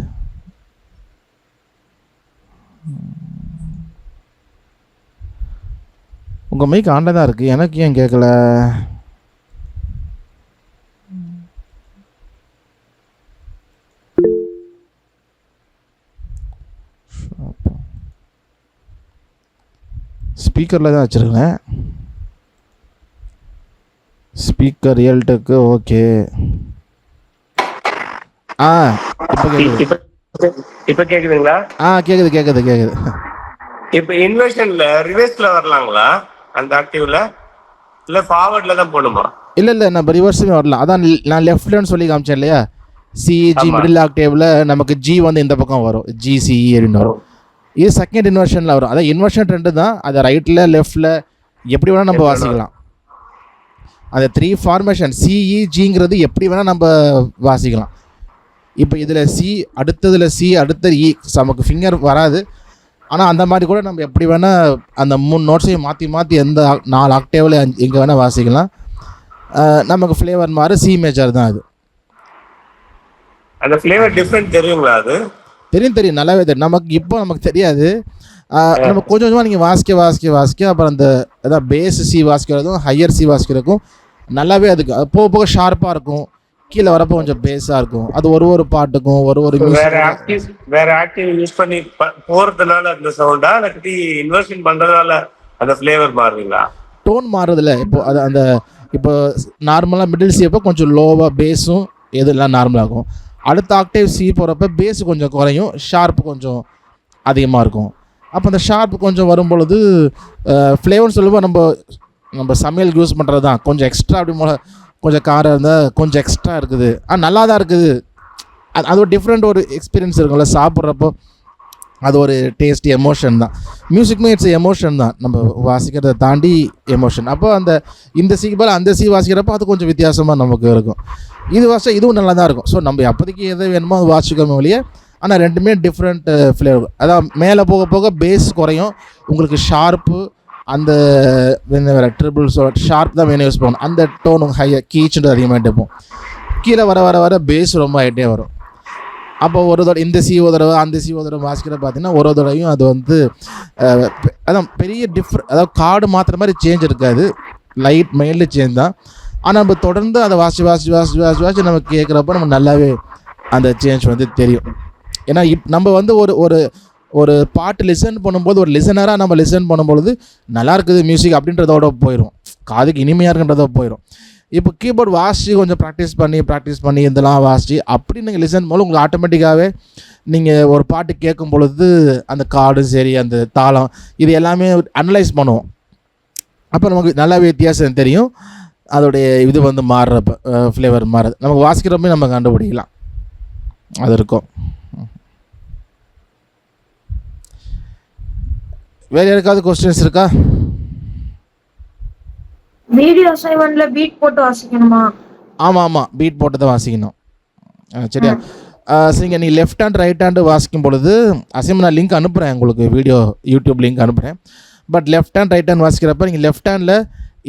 உங்கள் மைக் ஆனில் தான் இருக்குது, எனக்கு ஏன் கேட்கல? ஸ்பீக்கரில் தான் வச்சுருக்கேன். ஸ்பீக்கர் ரியல்டெக்கு. ஓகே. இப்ப கேக்குதுங்களா? கேக்குது. இப்ப இன்வெர்ஷன்ல ரிவர்ஸ்ல வரலாங்களா அந்த ஆக்டிவ்ல, இல்ல ஃபார்வர்ட்ல தான் போணுமா? இல்ல நம்ம ரிவர்ஸுமே வரலாம். அதான் நான் லெஃப்ட்லன்னு சொல்லி காமிச்சேன் இல்லையா? சிஜி மிடில் ஆக்டேவ்ல நமக்கு ஜி வந்து இந்த பக்கம் வரும், ஜிசிஇ அப்படின்னு வரும். இது செகண்ட் இன்வர்ஷனில் வரும். அதான் இன்வர்ஷன் 2 தான். அதை ரைட்டில் லெஃப்டில் எப்படி வேணால் நம்ம வாசிக்கலாம். அந்த 3 ஃபார்மேஷன் சிஇஜிங்கிறது எப்படி வேணால் நம்ம வாசிக்கலாம். இப்போ இதில் சி, அடுத்ததில் சி, அடுத்த இ, நமக்கு ஃபிங்கர் வராது. ஆனால் அந்த மாதிரி கூட நம்ம எப்படி வேணால் அந்த 3 நோட்ஸையும் மாற்றி எந்த 4 ஆக்டேவில் எங்கே வேணால் வாசிக்கலாம். நமக்கு ஃப்ளேவர் மாதிரி சி மேஜர் தான் அது. அந்த ஃப்ளேவர் டிஃப்ரெண்ட் தெரியுங்களா? அது தெரியும், நல்லாவே தெரியும். நமக்கு தெரியாது. நம்ம கொஞ்சம் கொஞ்சமாக நீங்கள் வாசிக்க அப்புறம் அந்த அதான் பேஸ் சி வாசிக்கிறதும் ஹையர் சி வாசிக்கிறதுக்கும் நல்லாவே அதுக்கு போக போக ஷார்ப்பாக இருக்கும். கீழே வரப்போ கொஞ்சம் பேஸாக இருக்கும். அது ஒரு பாட்டுக்கும் ஒரு வேற ஆக்டிவ் யூஸ் பண்ணி போகிறதுனால அந்த சவுண்டா, இல்லாட்டி இன்வர்ஷன் பண்ணுறதுனால அந்த ஃப்ளேவர் மாறுதுங்களா? டோன் மாறுறதில்ல. இப்போ அது அந்த இப்போ நார்மலாக மிடில் சி அப்போ கொஞ்சம் லோவாக பேஸும் எதெல்லாம் நார்மலாகும். அடுத்த ஆக்டேவ் சி போகிறப்ப பேஸு கொஞ்சம் குறையும், ஷார்ப்பு கொஞ்சம் அதிகமாக இருக்கும். அப்போ அந்த ஷார்ப்பு கொஞ்சம் வரும்பொழுது ஃப்ளேவர்னு சொல்லுவோம். நம்ம சமையலுக்கு யூஸ் பண்ணுறது தான். கொஞ்சம் எக்ஸ்ட்ரா அப்படி கொஞ்சம் காரம் இருந்தால் கொஞ்சம் எக்ஸ்ட்ரா இருக்குது. நல்லா தான் இருக்குது. அது ஒரு டிஃப்ரெண்ட் ஒரு எக்ஸ்பீரியன்ஸ் இருக்கும்ல சாப்பிட்றப்போ. அது ஒரு டேஸ்ட் எமோஷன் தான். மியூசிக்குமே இட்ஸ் எமோஷன் தான். நம்ம வாசிக்கிறத தாண்டி எமோஷன். அப்போ இந்த சிக்கு மேலே அந்த சி வாசிக்கிறப்போ அது கொஞ்சம் வித்தியாசமாக நமக்கு இருக்கும். இது வாசிச்சா இதுவும் நல்லா தான் இருக்கும். ஸோ நம்ம அப்போதைக்கு எது வேணுமோ அது வாசிக்கோமே ஒழிய ஆனால் ரெண்டுமே டிஃப்ரெண்ட் ஃப்ளேவர். அதான் மேலே போக போக பேஸ் குறையும், உங்களுக்கு ஷார்ப்பு அந்த வேறு ட்ரிபிள்ஸோ ஷார்ப் தான் வேணும் யூஸ் பண்ணணும். அந்த டோன் ஹையாக கீச்சுன்றது அதிகமாகிட்டே போகும். கீழே வர வர வர பேஸ் ரொம்ப ஆகிட்டே வரும். அப்போ ஒரு தடவை இந்த CO தடவை அந்த CO தடவை வாசிக்கிற பார்த்தீங்கன்னா ஒரு தடவையும் அது வந்து அதான் பெரிய அதாவது கார்டு மாத்திர மாதிரி சேஞ்ச் இருக்காது, லைட் மைல்டு சேஞ்ச் தான். ஆனால் நம்ம தொடர்ந்து அதை வாசி நம்ம கேட்குறப்ப நம்ம நல்லாவே அந்த சேஞ்ச் வந்து தெரியும். ஏன்னா நம்ம வந்து ஒரு பாட்டு லிசன் பண்ணும்போது ஒரு லிசனராக நம்ம லிசன் பண்ணும்பொழுது நல்லா இருக்குது மியூசிக் அப்படின்றதோட போயிடும், காதுக்கு இனிமையாக இருக்குன்றதோட போயிடும். இப்போ கீபோர்டு வாசி கொஞ்சம் ப்ராக்டிஸ் பண்ணி இதெல்லாம் வாசி அப்படி நீங்கள் லிசன் போது உங்களுக்கு ஆட்டோமேட்டிக்காகவே நீங்கள் ஒரு பாட்டு கேட்கும் பொழுது அந்த கார்டும் சரி அந்த தாளம் இது எல்லாமே அனலைஸ் பண்ணுவோம். அப்போ நமக்கு நல்லாவே வித்தியாசம் தெரியும், அதோடைய இது வந்து மாறுறப்ப ஃப்ளேவர் மாறுறது நமக்கு வாசிக்கிறப்ப நம்ம கண்டுபிடிக்கலாம். அது இருக்கும். வேறு யாருக்காவது கொஸ்டின்ஸ் இருக்கா? வீடியோ அசைன்மெண்ட்ல பீட் போட்டு வாசிக்கணுமா? ஆமாம், பீட் போட்டு தான் வாசிக்கணும். சரியா? சரிங்க, நீ லெஃப்ட் ஹேண்ட் ரைட் ஹேண்டு வாசிக்கும் பொழுது அசைன்மெண்ட் நான் லிங்க் அனுப்புகிறேன் உங்களுக்கு, வீடியோ யூடியூப் லிங்க் அனுப்புகிறேன். But left hand right hand வாசிக்கிறப்ப நீங்கள் லெஃப்ட் ஹேண்டில்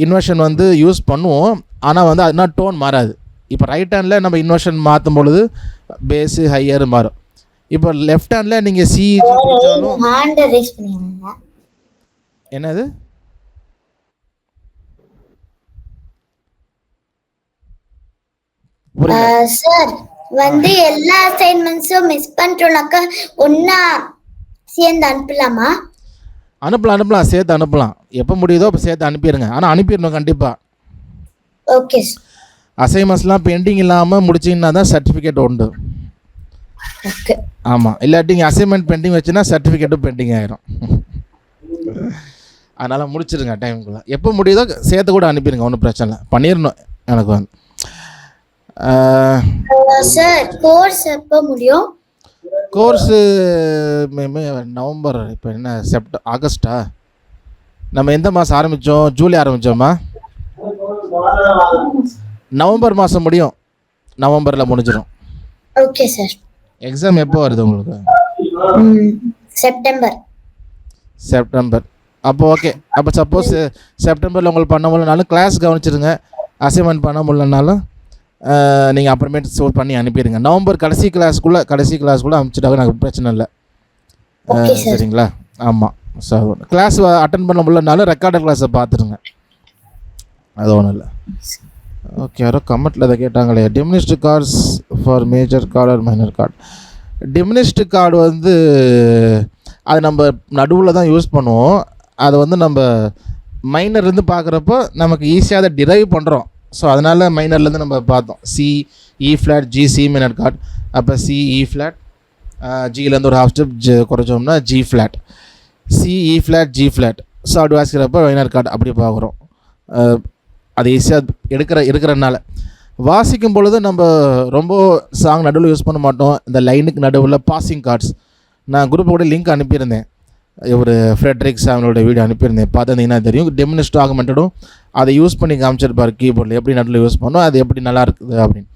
இன்வர்ஷன் வந்து யூஸ் பண்ணுவோம், ஆனால் வந்து அதனால் டோன் மாறாது. இப்போ ரைட் ஹேண்டில் நம்ம இன்வர்ஷன் மாற்றும் பொழுது பேஸு ஹையர் மாறும். இப்போ லெஃப்ட் ஹேண்டில் நீங்கள் சி என்னது சார் வந்து எல்லா அசைன்மெண்ட்ஸும் மிஸ் பண்ணிட்டோம்னாக்கா ஒண்ணா சேர்ந்து அனுப்பலாமா? அனுப்பலாம், சேர்த்து அனுப்பலாம். எப்போ முடியுதோ அப்போ சேர்த்து அனுப்பிடுங்க. ஆனால் அனுப்பிடணும் கண்டிப்பாக. ஓகே. அசைன்மெண்ட்ஸ்லாம் பெண்டிங் இல்லாமல் முடிச்சிங்கன்னா தான் சர்டிஃபிகேட் உண்டு. ஓகே. ஆமாம், இல்லாட்டி நீங்கள் அசைன்மெண்ட் பெண்டிங் வச்சுன்னா சர்டிஃபிகேட்டும் பெண்டிங் ஆகிடும். அதனால் முடிச்சிடுங்க டைமுக்குள்ளே. எப்போ முடியுதோ சேர்த்து கூட அனுப்பிடுங்க, ஒன்றும் பிரச்சனை இல்லை, பண்ணிடணும். எனக்கு வந்து சார் கோர்ஸ் எப்போ முடியும்? கோர்ஸு நவம்பர், இப்போ என்ன ஆகஸ்டா? நம்ம எந்த மாதம் ஆரம்பித்தோம்? ஜூலை ஆரம்பித்தோம்மா? நவம்பர் மாதம் முடியும், நவம்பரில் முடிஞ்சிடும். Okay sir. எக்ஸாம் எப்போ வருது உங்களுக்கு? செப்டம்பர். அப்போ ஓகே. அப்போ சப்போஸ் செப்டம்பரில் உங்களுக்கு பண்ண முடியலனாலும் கிளாஸ் கவனிச்சிருங்க, அசைன்மெண்ட் பண்ண முடியலனாலும் நீங்கள் அப்புறமேட்டு ஸ்டோர் பண்ணி அனுப்பிடுங்க. நவம்பர் கடைசி கிளாஸ்க்குள்ளே அனுப்பிச்சிட்டாங்க, எனக்கு பிரச்சனை இல்லை. சரிங்களா? ஆமாம். ஸோ கிளாஸ் அட்டன் பண்ண முடியலனாலும் ரெக்கார்டட் கிளாஸை பார்த்துருங்க, அது ஒன்றும் இல்லை. ஓகே, யாரோ கமெண்ட்டில் அதை கேட்டாங்களே, diminished chords for major chord or minor chord. Diminished chord வந்து அது நம்ம நடுவில் தான் யூஸ் பண்ணுவோம். அதை வந்து நம்ம மைனர்லேருந்து பார்க்குறப்போ நமக்கு ஈஸியாக அதை டிரைவ் பண்ணுறோம். ஸோ அதனால் மைனர்லேருந்து நம்ம பார்த்தோம் C E flat G C minor chord. அப்போ சி இ ஃப்ளாட், ஜிலேருந்து ஒரு ஹாஃப் ஸ்டெப் குறைச்சோம்னா G flat, C E flat G flat. So அப்படி வாசிக்கிறப்ப மைனர் கார்டு அப்படி பார்க்குறோம். அது ஈஸியாக இருக்கிறனால வாசிக்கும் பொழுது நம்ம ரொம்ப சாங் நடுவில் யூஸ் பண்ண மாட்டோம். இந்த லைனுக்கு நடுவில் பாசிங் கார்ட்ஸ் நான் குரூப்போட லிங்க் அனுப்பியிருந்தேன், ஒரு ஃப்ரெட்ரிக்ஸ் அவனோட வீடியோ அனுப்பியிருந்தேன், பார்த்துருந்தீங்கன்னா தெரியும். டிமினிஷ்டு ஆகுமெண்டடும் அதை யூஸ் பண்ணி காமிச்சிருப்பார் கீபோர்டில், எப்படி நடுவில் யூஸ் பண்ணோம், அது எப்படி நல்லா இருக்குது அப்படின்னு.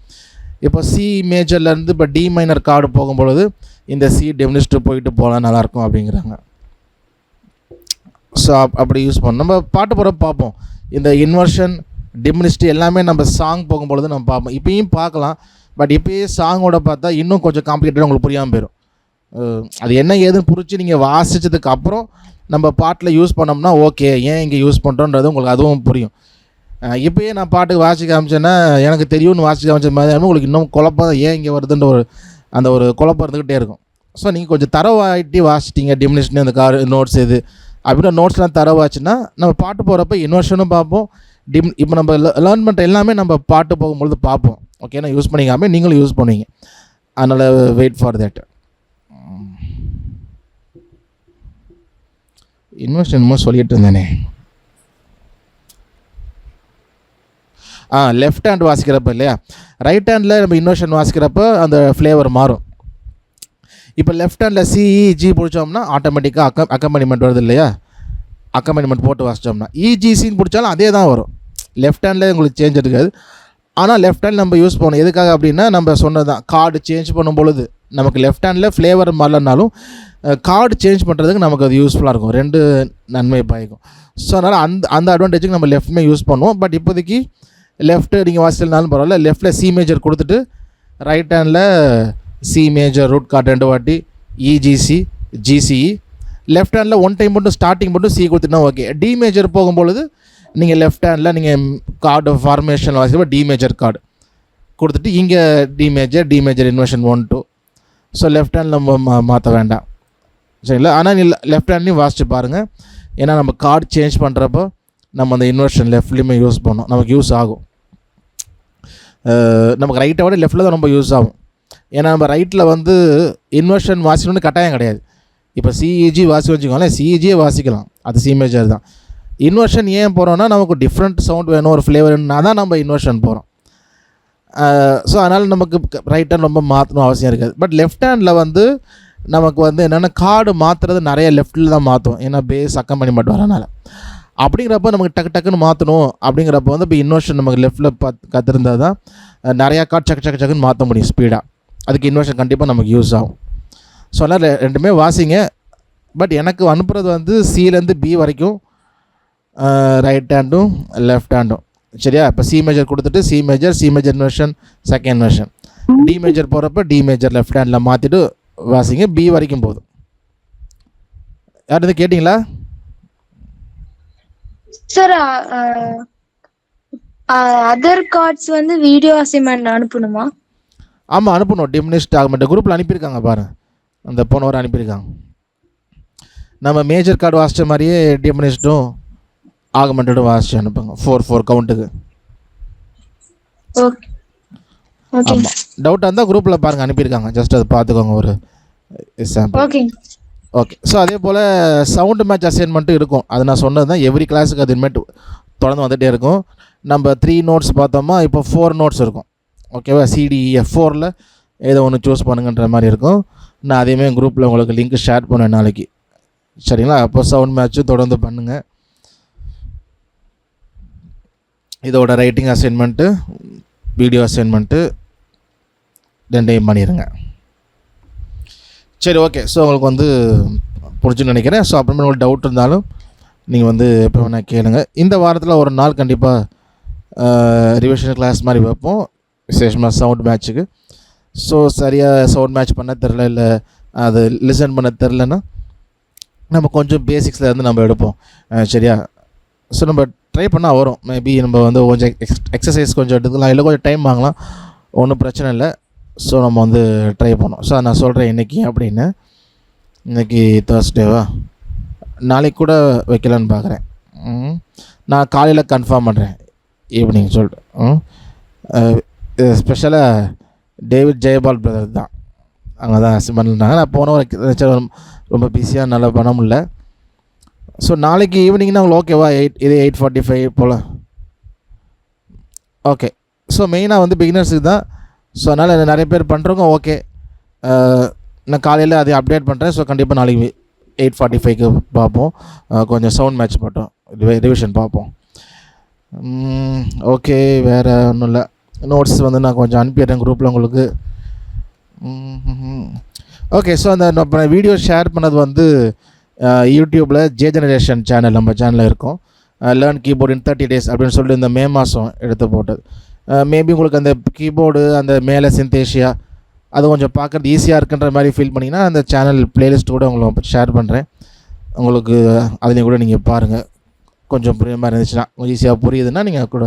இப்போ சி மேஜர்லேருந்து இப்போ டி மைனர் கார்டு போகும்பொழுது இந்த சி டிமினிஷ்டு போயிட்டு போகலாம், நல்லாயிருக்கும் அப்படிங்கிறாங்க. ஸோ அப்படி யூஸ் பண்ணோம். நம்ம பாட்டு போகிற பார்ப்போம், இந்த இன்வர்ஷன் டிமினிஷ்டு எல்லாமே நம்ம சாங் போகும்பொழுது நம்ம பார்ப்போம். இப்போயும் பார்க்கலாம், பட் இப்போயே சாங்கோட பார்த்தா இன்னும் கொஞ்சம் காம்ப்ளிகேட்டடாக உங்களுக்கு புரியாமல் போயிடும். அது என்ன ஏதுன்னு புரிச்சு நீங்கள் வாசித்ததுக்கு அப்புறம் நம்ம பாட்டில் யூஸ் பண்ணோம்னா ஓகே, ஏன் இங்கே யூஸ் பண்ணுறோன்றது உங்களுக்கு அதுவும் புரியும். இப்போயே நான் பாட்டுக்கு வாசிக்க காமிச்சேன்னா எனக்கு தெரியும்னு வாசிக்க காமிச்ச மாதிரி உங்களுக்கு இன்னும் குழப்பம், ஏன் இங்கே வருதுன்ற ஒரு குழப்பம் இருந்துக்கிட்டே இருக்கும். ஸோ நீங்கள் கொஞ்சம் தரவாயிட்டி வாசிட்டீங்க, டிமினிஷன் இந்த நோட்ஸ் இது அப்படின்னா நோட்ஸ்லாம் தரவாச்சுன்னா நம்ம பாட்டு போகிறப்ப இன்வர்ஷனும் பார்ப்போம். இப்போ நம்ம லேர்ன் பண்ணுற எல்லாமே நம்ம பாட்டு போகும்பொழுது பார்ப்போம். ஓகேனா யூஸ் பண்ணிக்காம நீங்களும் யூஸ் பண்ணுவீங்க, அதனால் வெயிட் ஃபார் தேட். இன்வெஸ்ட் என்னமோ சொல்லிட்டு இருந்தேனே. லெஃப்ட் ஹேண்ட் வாசிக்கிறப்ப இல்லையா, ரைட் ஹேண்டில் நம்ம இன்வெர்ஷன் வாசிக்கிறப்ப அந்த ஃப்ளேவர் மாறும். இப்போ லெஃப்ட் ஹேண்டில் சிஇஜி பிடிச்சோம்னா ஆட்டோமேட்டிக்காக அக்கம்பனிமெண்ட் வருது இல்லையா, அக்கம்பனிமெண்ட் போட்டு வாசித்தோம்னா இஜிசின்னு பிடிச்சாலும் அதே தான் வரும். லெஃப்ட் ஹேண்டில் உங்களுக்கு சேஞ்ச் இருக்காது. ஆனால் லெஃப்ட் ஹேண்ட் நம்ம யூஸ் பண்ணணும் எதுக்காக அப்படின்னா நம்ம சொன்னது தான், கார்டு சேஞ்ச் பண்ணும் பொழுது நமக்கு லெஃப்ட் ஹேண்டில் ஃப்ளேவர் மாறலனாலும் கார்டு சேஞ்ச் பண்ணுறதுக்கு நமக்கு அது யூஸ்ஃபுல்லாக இருக்கும். 2 நன்மை பாய்க்கும். ஸோ அதனால் அந்த அட்வான்டேஜுக்கு நம்ம லெஃப்ட்டுமே யூஸ் பண்ணுவோம். பட் இப்போதைக்கு லெஃப்ட்டு நீங்கள் வாசிச்சிருந்தாலும் பரவாயில்ல, லெஃப்ட்டில் சி மேஜர் கொடுத்துட்டு ரைட் ஹேண்டில் சி மேஜர் ரூட் கார்டு 2 வாட்டி இஜிசி ஜிசிஇ, லெஃப்ட் ஹேண்டில் 1 டைம் மட்டும் ஸ்டார்டிங் மட்டும் சி கொடுத்துட்டா ஓகே. டி மேஜர் போகும்பொழுது நீங்கள் லெஃப்ட் ஹேண்டில் நீங்கள் கார்டு ஃபார்மேஷன் வாசிப்போ டி மேஜர் கார்டு கொடுத்துட்டு இங்கே D major inversion 1 2. So left ஹேண்டில் நம்ம மாற்ற வேண்டாம் சரிங்களா. ஆனால் நீ லெஃப்ட் ஹேண்ட்லேயும் வாசிச்சு பாருங்கள். ஏன்னா நம்ம கார்டு சேஞ்ச் பண்ணுறப்போ நம்ம அந்த இன்வர்ஷன் லெஃப்ட்லேயுமே யூஸ் பண்ணோம், நமக்கு யூஸ் ஆகும். நமக்கு ரைட்டை விட லெஃப்ட்டில் தான் ரொம்ப யூஸ் ஆகும். ஏன்னா நம்ம ரைட்டில் வந்து இன்வர்ஷன் வாசிக்கணும்னு கட்டாயம் கிடையாது. இப்போ சிஇஜி வாசி வச்சுக்கோங்களேன், சிஇஜியே வாசிக்கலாம், அது சி மேஜர் தான். இன்வர்ஷன் ஏன் போகிறோன்னா நமக்கு டிஃப்ரெண்ட் சவுண்ட் வேணும், ஒரு ஃப்ளேவர்னா தான் நம்ம இன்வர்ஷன் போகிறோம். ஸோ அதனால் நமக்கு ரைட் ஹேண்ட் ரொம்ப மாற்றணும் அவசியம் இருக்காது. பட் லெஃப்ட் ஹேண்டில் வந்து நமக்கு வந்து என்னென்னா கார்டு மாற்றுறது நிறைய லெஃப்ட்டில் தான் மாற்றும். ஏன்னா பேஸ் அக்கம்பனிமெண்ட் வரனால. அப்படிங்கிறப்ப நமக்கு டக்குன்னு மாற்றணும் அப்படிங்கிறப்ப வந்து இப்போ இன்வர்ஷன் நமக்கு லெஃப்ட்டில் கற்றுருந்தால் தான் நிறையா கார்டு சக்குன்னு மாற்ற முடியும் ஸ்பீடாக. அதுக்கு இன்வர்ஷன் கண்டிப்பாக நமக்கு யூஸ் ஆகும். ஸோ அதனால் ரெண்டுமே வாசிங்க. பட் எனக்கு அனுப்புகிறது வந்து சிலேருந்து பி வரைக்கும் ரைட் ஹேண்டும் லெஃப்ட் ஹேண்டும் சரியா. இப்போ சி மேஜர் கொடுத்துட்டு C major inversion second inversion, D major போகிறப்ப டி மேஜர் லெஃப்ட் ஹேண்டில் மாற்றிட்டு வாசிங்க. பி வரைக்கும் போதும். யார் கேட்டிங்களா சார்? அதர் கார்ட்ஸ் வந்து வீடியோ அசைன்மெண்ட் அனுப்பணுமா? ஆமாம் அனுப்பணும். டிமினிஷ்ட் ஆகுமெண்ட் குரூப்பில் அனுப்பியிருக்காங்க பாருங்கள், அந்த போன வாரம் அனுப்பியிருக்காங்க. நம்ம மேஜர் கார்டு வாசித்த மாதிரியே டிமினிஷ்டும் ஆகுமெண்ட்டும் வாசிச்சு அனுப்புங்க 4 கவுண்ட்டுக்கு. ஆமாம் டவுட்டாக இருந்தால் குரூப்பில் பாருங்கள் அனுப்பியிருக்காங்க, ஜஸ்ட் அதை பார்த்துக்கோங்க ஒரு எக்ஸாம்பிள். ஓகே. ஸோ அதே போல் சவுண்டு மேட்ச் அசைன்மெண்ட்டும் இருக்கும். அது நான் சொன்னது தான், எவ்ரி கிளாஸுக்கு அது இனிமேட் தொடர்ந்து வந்துகிட்டே இருக்கும். நம்ம 3 நோட்ஸ் பார்த்தோமா, இப்போ 4 நோட்ஸ் இருக்கும் ஓகேவா. சிடிஎஃப் 4ல் ஏதோ ஒன்று சூஸ் பண்ணுங்கன்ற மாதிரி இருக்கும். நான் அதேமாதிரி என் குரூப்பில் உங்களுக்கு லிங்க் ஷேர் பண்ணுவேன் நாளைக்கு சரிங்களா. அப்போ சவுண்ட் மேட்ச்சும் தொடர்ந்து பண்ணுங்கள். இதோட ரைட்டிங் அசைன்மெண்ட்டு வீடியோ அசைன்மெண்ட்டு 2டையும் பண்ணிடுங்க சரி. ஓகே. ஸோ உங்களுக்கு வந்து புரிஞ்சுன்னு நினைக்கிறேன். ஸோ அப்புறமே உங்களுக்கு டவுட் இருந்தாலும் நீங்கள் வந்து எப்போ வேணால் கேளுங்க. இந்த வாரத்தில் ஒரு நாள் கண்டிப்பாக ரிவிஷன் கிளாஸ் மாதிரி வைப்போம், விசேஷமாக சவுண்ட் மேட்ச்சுக்கு. ஸோ சரியாக சவுண்ட் மேட்ச் பண்ண தெரில, இல்லை அது லிசன் பண்ண தெரிலன்னா நம்ம கொஞ்சம் பேசிக்ஸில் இருந்து நம்ம எடுப்போம் சரியா. ஸோ நம்ம ட்ரை பண்ணால் வரும். மேபி நம்ம வந்து கொஞ்சம் எக்ஸசைஸ் கொஞ்சம் எடுத்துக்கலாம், இல்லை கொஞ்சம் டைம் வாங்கலாம், ஒன்றும் பிரச்சனை இல்லை. ஸோ நம்ம வந்து ட்ரை பண்ணோம். ஸோ நான் சொல்கிறேன் இன்றைக்கி அப்படின்னு. இன்றைக்கி தேர்ஸ்டேவா, நாளைக்கு கூட வைக்கலான்னு பார்க்குறேன். நான் காலையில் கன்ஃபார்ம் பண்ணுறேன், ஈவினிங் சொல்லிட்டு. ஸ்பெஷலாக டேவிட் ஜெயபால் பிரதர் தான் அங்கே தான் பண்ணிட்டாங்க. நான் போன ஒரு ரொம்ப பிஸியாக நல்லா பண்ண முடியல. ஸோ நாளைக்கு ஈவினிங்னா உங்களுக்கு ஓகேவா? 8:45 போல். ஓகே. ஸோ மெயினாக வந்து பிகினர்ஸுக்கு தான். ஸோ அதனால் நிறைய பேர் பண்ணுறவங்க ஓகே. நான் காலையில் அதை அப்டேட் பண்ணுறேன். ஸோ கண்டிப்பாக நாளைக்கு 8:45க்கு பார்ப்போம். கொஞ்சம் சவுண்ட் மேட்ச் மட்டும் ரிவிஷன் பார்ப்போம். ஓகே. வேறு ஒன்றும் இல்லை. நோட்ஸ் வந்து நான் கொஞ்சம் அனுப்பிடுறேன் குரூப்பில் உங்களுக்கு. ஓகே. ஸோ அந்த வீடியோ ஷேர் பண்ணது வந்து யூடியூப்பில் ஜெனரேஷன் சேனல் நம்ம சேனலில் இருக்கும். லேர்ன் கீபோர்ட் இன் 30 days அப்படின்னு சொல்லிட்டு இந்த மே மாதம் எடுத்து போட்டது. மேபி உங்களுக்கு அந்த கீபோர்டு அந்த மேலே சிந்தேஷியா அது கொஞ்சம் பார்க்குறது ஈஸியாக இருக்குன்ற மாதிரி ஃபீல் பண்ணிங்கன்னா அந்த சேனல் ப்ளேலிஸ்ட் கூட உங்களுக்கு ஷேர் பண்ணுறேன். உங்களுக்கு அதுலேயும் கூட நீங்கள் பாருங்கள். கொஞ்சம் புரியுற மாதிரி இருந்துச்சுன்னா, கொஞ்சம் ஈஸியாக புரியுதுன்னா நீங்கள் கூட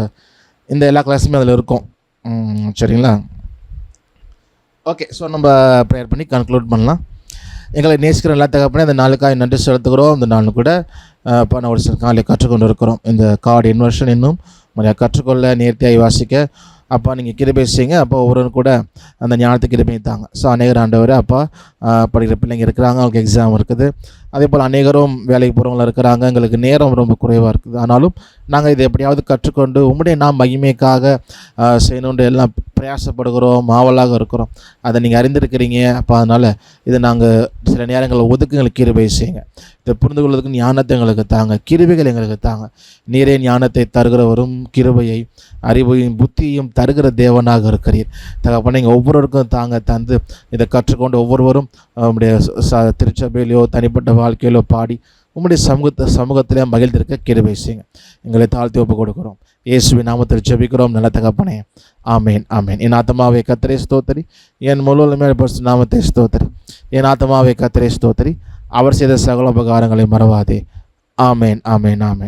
இந்த எல்லா கிளாஸுமே அதில் இருக்கும் சரிங்களா. ஓகே. ஸோ நம்ம ப்ரேயர் பண்ணி கன்க்ளூட் பண்ணலாம். எங்களை நேசிக்கிற எல்லா தகப்பனே இந்த நாளுக்காக நன்றி செலுத்துகிறோம். இந்த நாள் கூட பண ஒரு சில காலையை கற்றுக்கொண்டு இருக்கிறோம். இந்த கார்டு இன்வர்ஷன் இன்னும் முறையாக கற்றுக்கொள்ள நேர்த்தியாகி வாசிக்க அப்பா நீங்கள் கிருபை செய்யுங்க. அப்பா ஒவ்வொருவரும் கூட அந்த ஞானத்துக்கு கிருபை தாங்க. ஸோ அநேகர் ஆண்டவர் அப்பா படிக்கிற பிள்ளைங்க இருக்கிறாங்க, அவங்களுக்கு எக்ஸாம் இருக்குது. அதே போல் அநேகரும் வேலைக்கு போகிறவங்களும் இருக்கிறாங்க. எங்களுக்கு நேரம் ரொம்ப குறைவாக இருக்குது. ஆனாலும் நாங்கள் இதை எப்படியாவது கற்றுக்கொண்டு உம்முடைய நாம் மகிமைக்காக செய்யணுன்ற எல்லாம் பிரயாசப்படுகிறோம், ஆவலாக இருக்கிறோம். அதை நீங்கள் அறிந்திருக்கிறீங்க அப்போ. அதனால் இதை நாங்கள் சில நேரங்களில் ஒதுக்கு எங்களுக்கு கிருபை செய்யுங்க. இதை புரிந்து கொள்வதற்கு ஞானத்தை எங்களுக்கு தாங்க, கிருபைகள் எங்களுக்கு தாங்க. நீரே ஞானத்தை தருகிறவரும் கிருபையை அறிவையும் புத்தியையும் தருகிற தேவனாக இருக்கிறீர் தகப்பனே. நீங்கள் ஒவ்வொருவருக்கும் தந்து இதை கற்றுக்கொண்டு ஒவ்வொருவரும் உங்களுடைய திருச்சபையிலையோ தனிப்பட்ட வாழ்க்கையிலோ பாடி உங்களுடைய சமூகத்திலே மகிழ்ந்திருக்க கிருபை செய்யுங்க. எங்களை தாழ்த்தி ஒப்பு கொடுக்குறோம். இயேசுவின் நாமத்தில் ஜெபிக்கிறோம் நல்ல தகப்பனே. ஆமேன் ஆமேன். என் ஆத்மாவை கர்த்தரை ஸ்தோத்திரி, என் முழுவதுமே நாமத்தை ஸ்தோத்திரி. என் ஆத்மாவை கர்த்தரை ஸ்தோத்திரி, அவர் செய்த சகல உபகாரங்களை மறவாதே. ஆமேன் ஆமேன் ஆமேன்.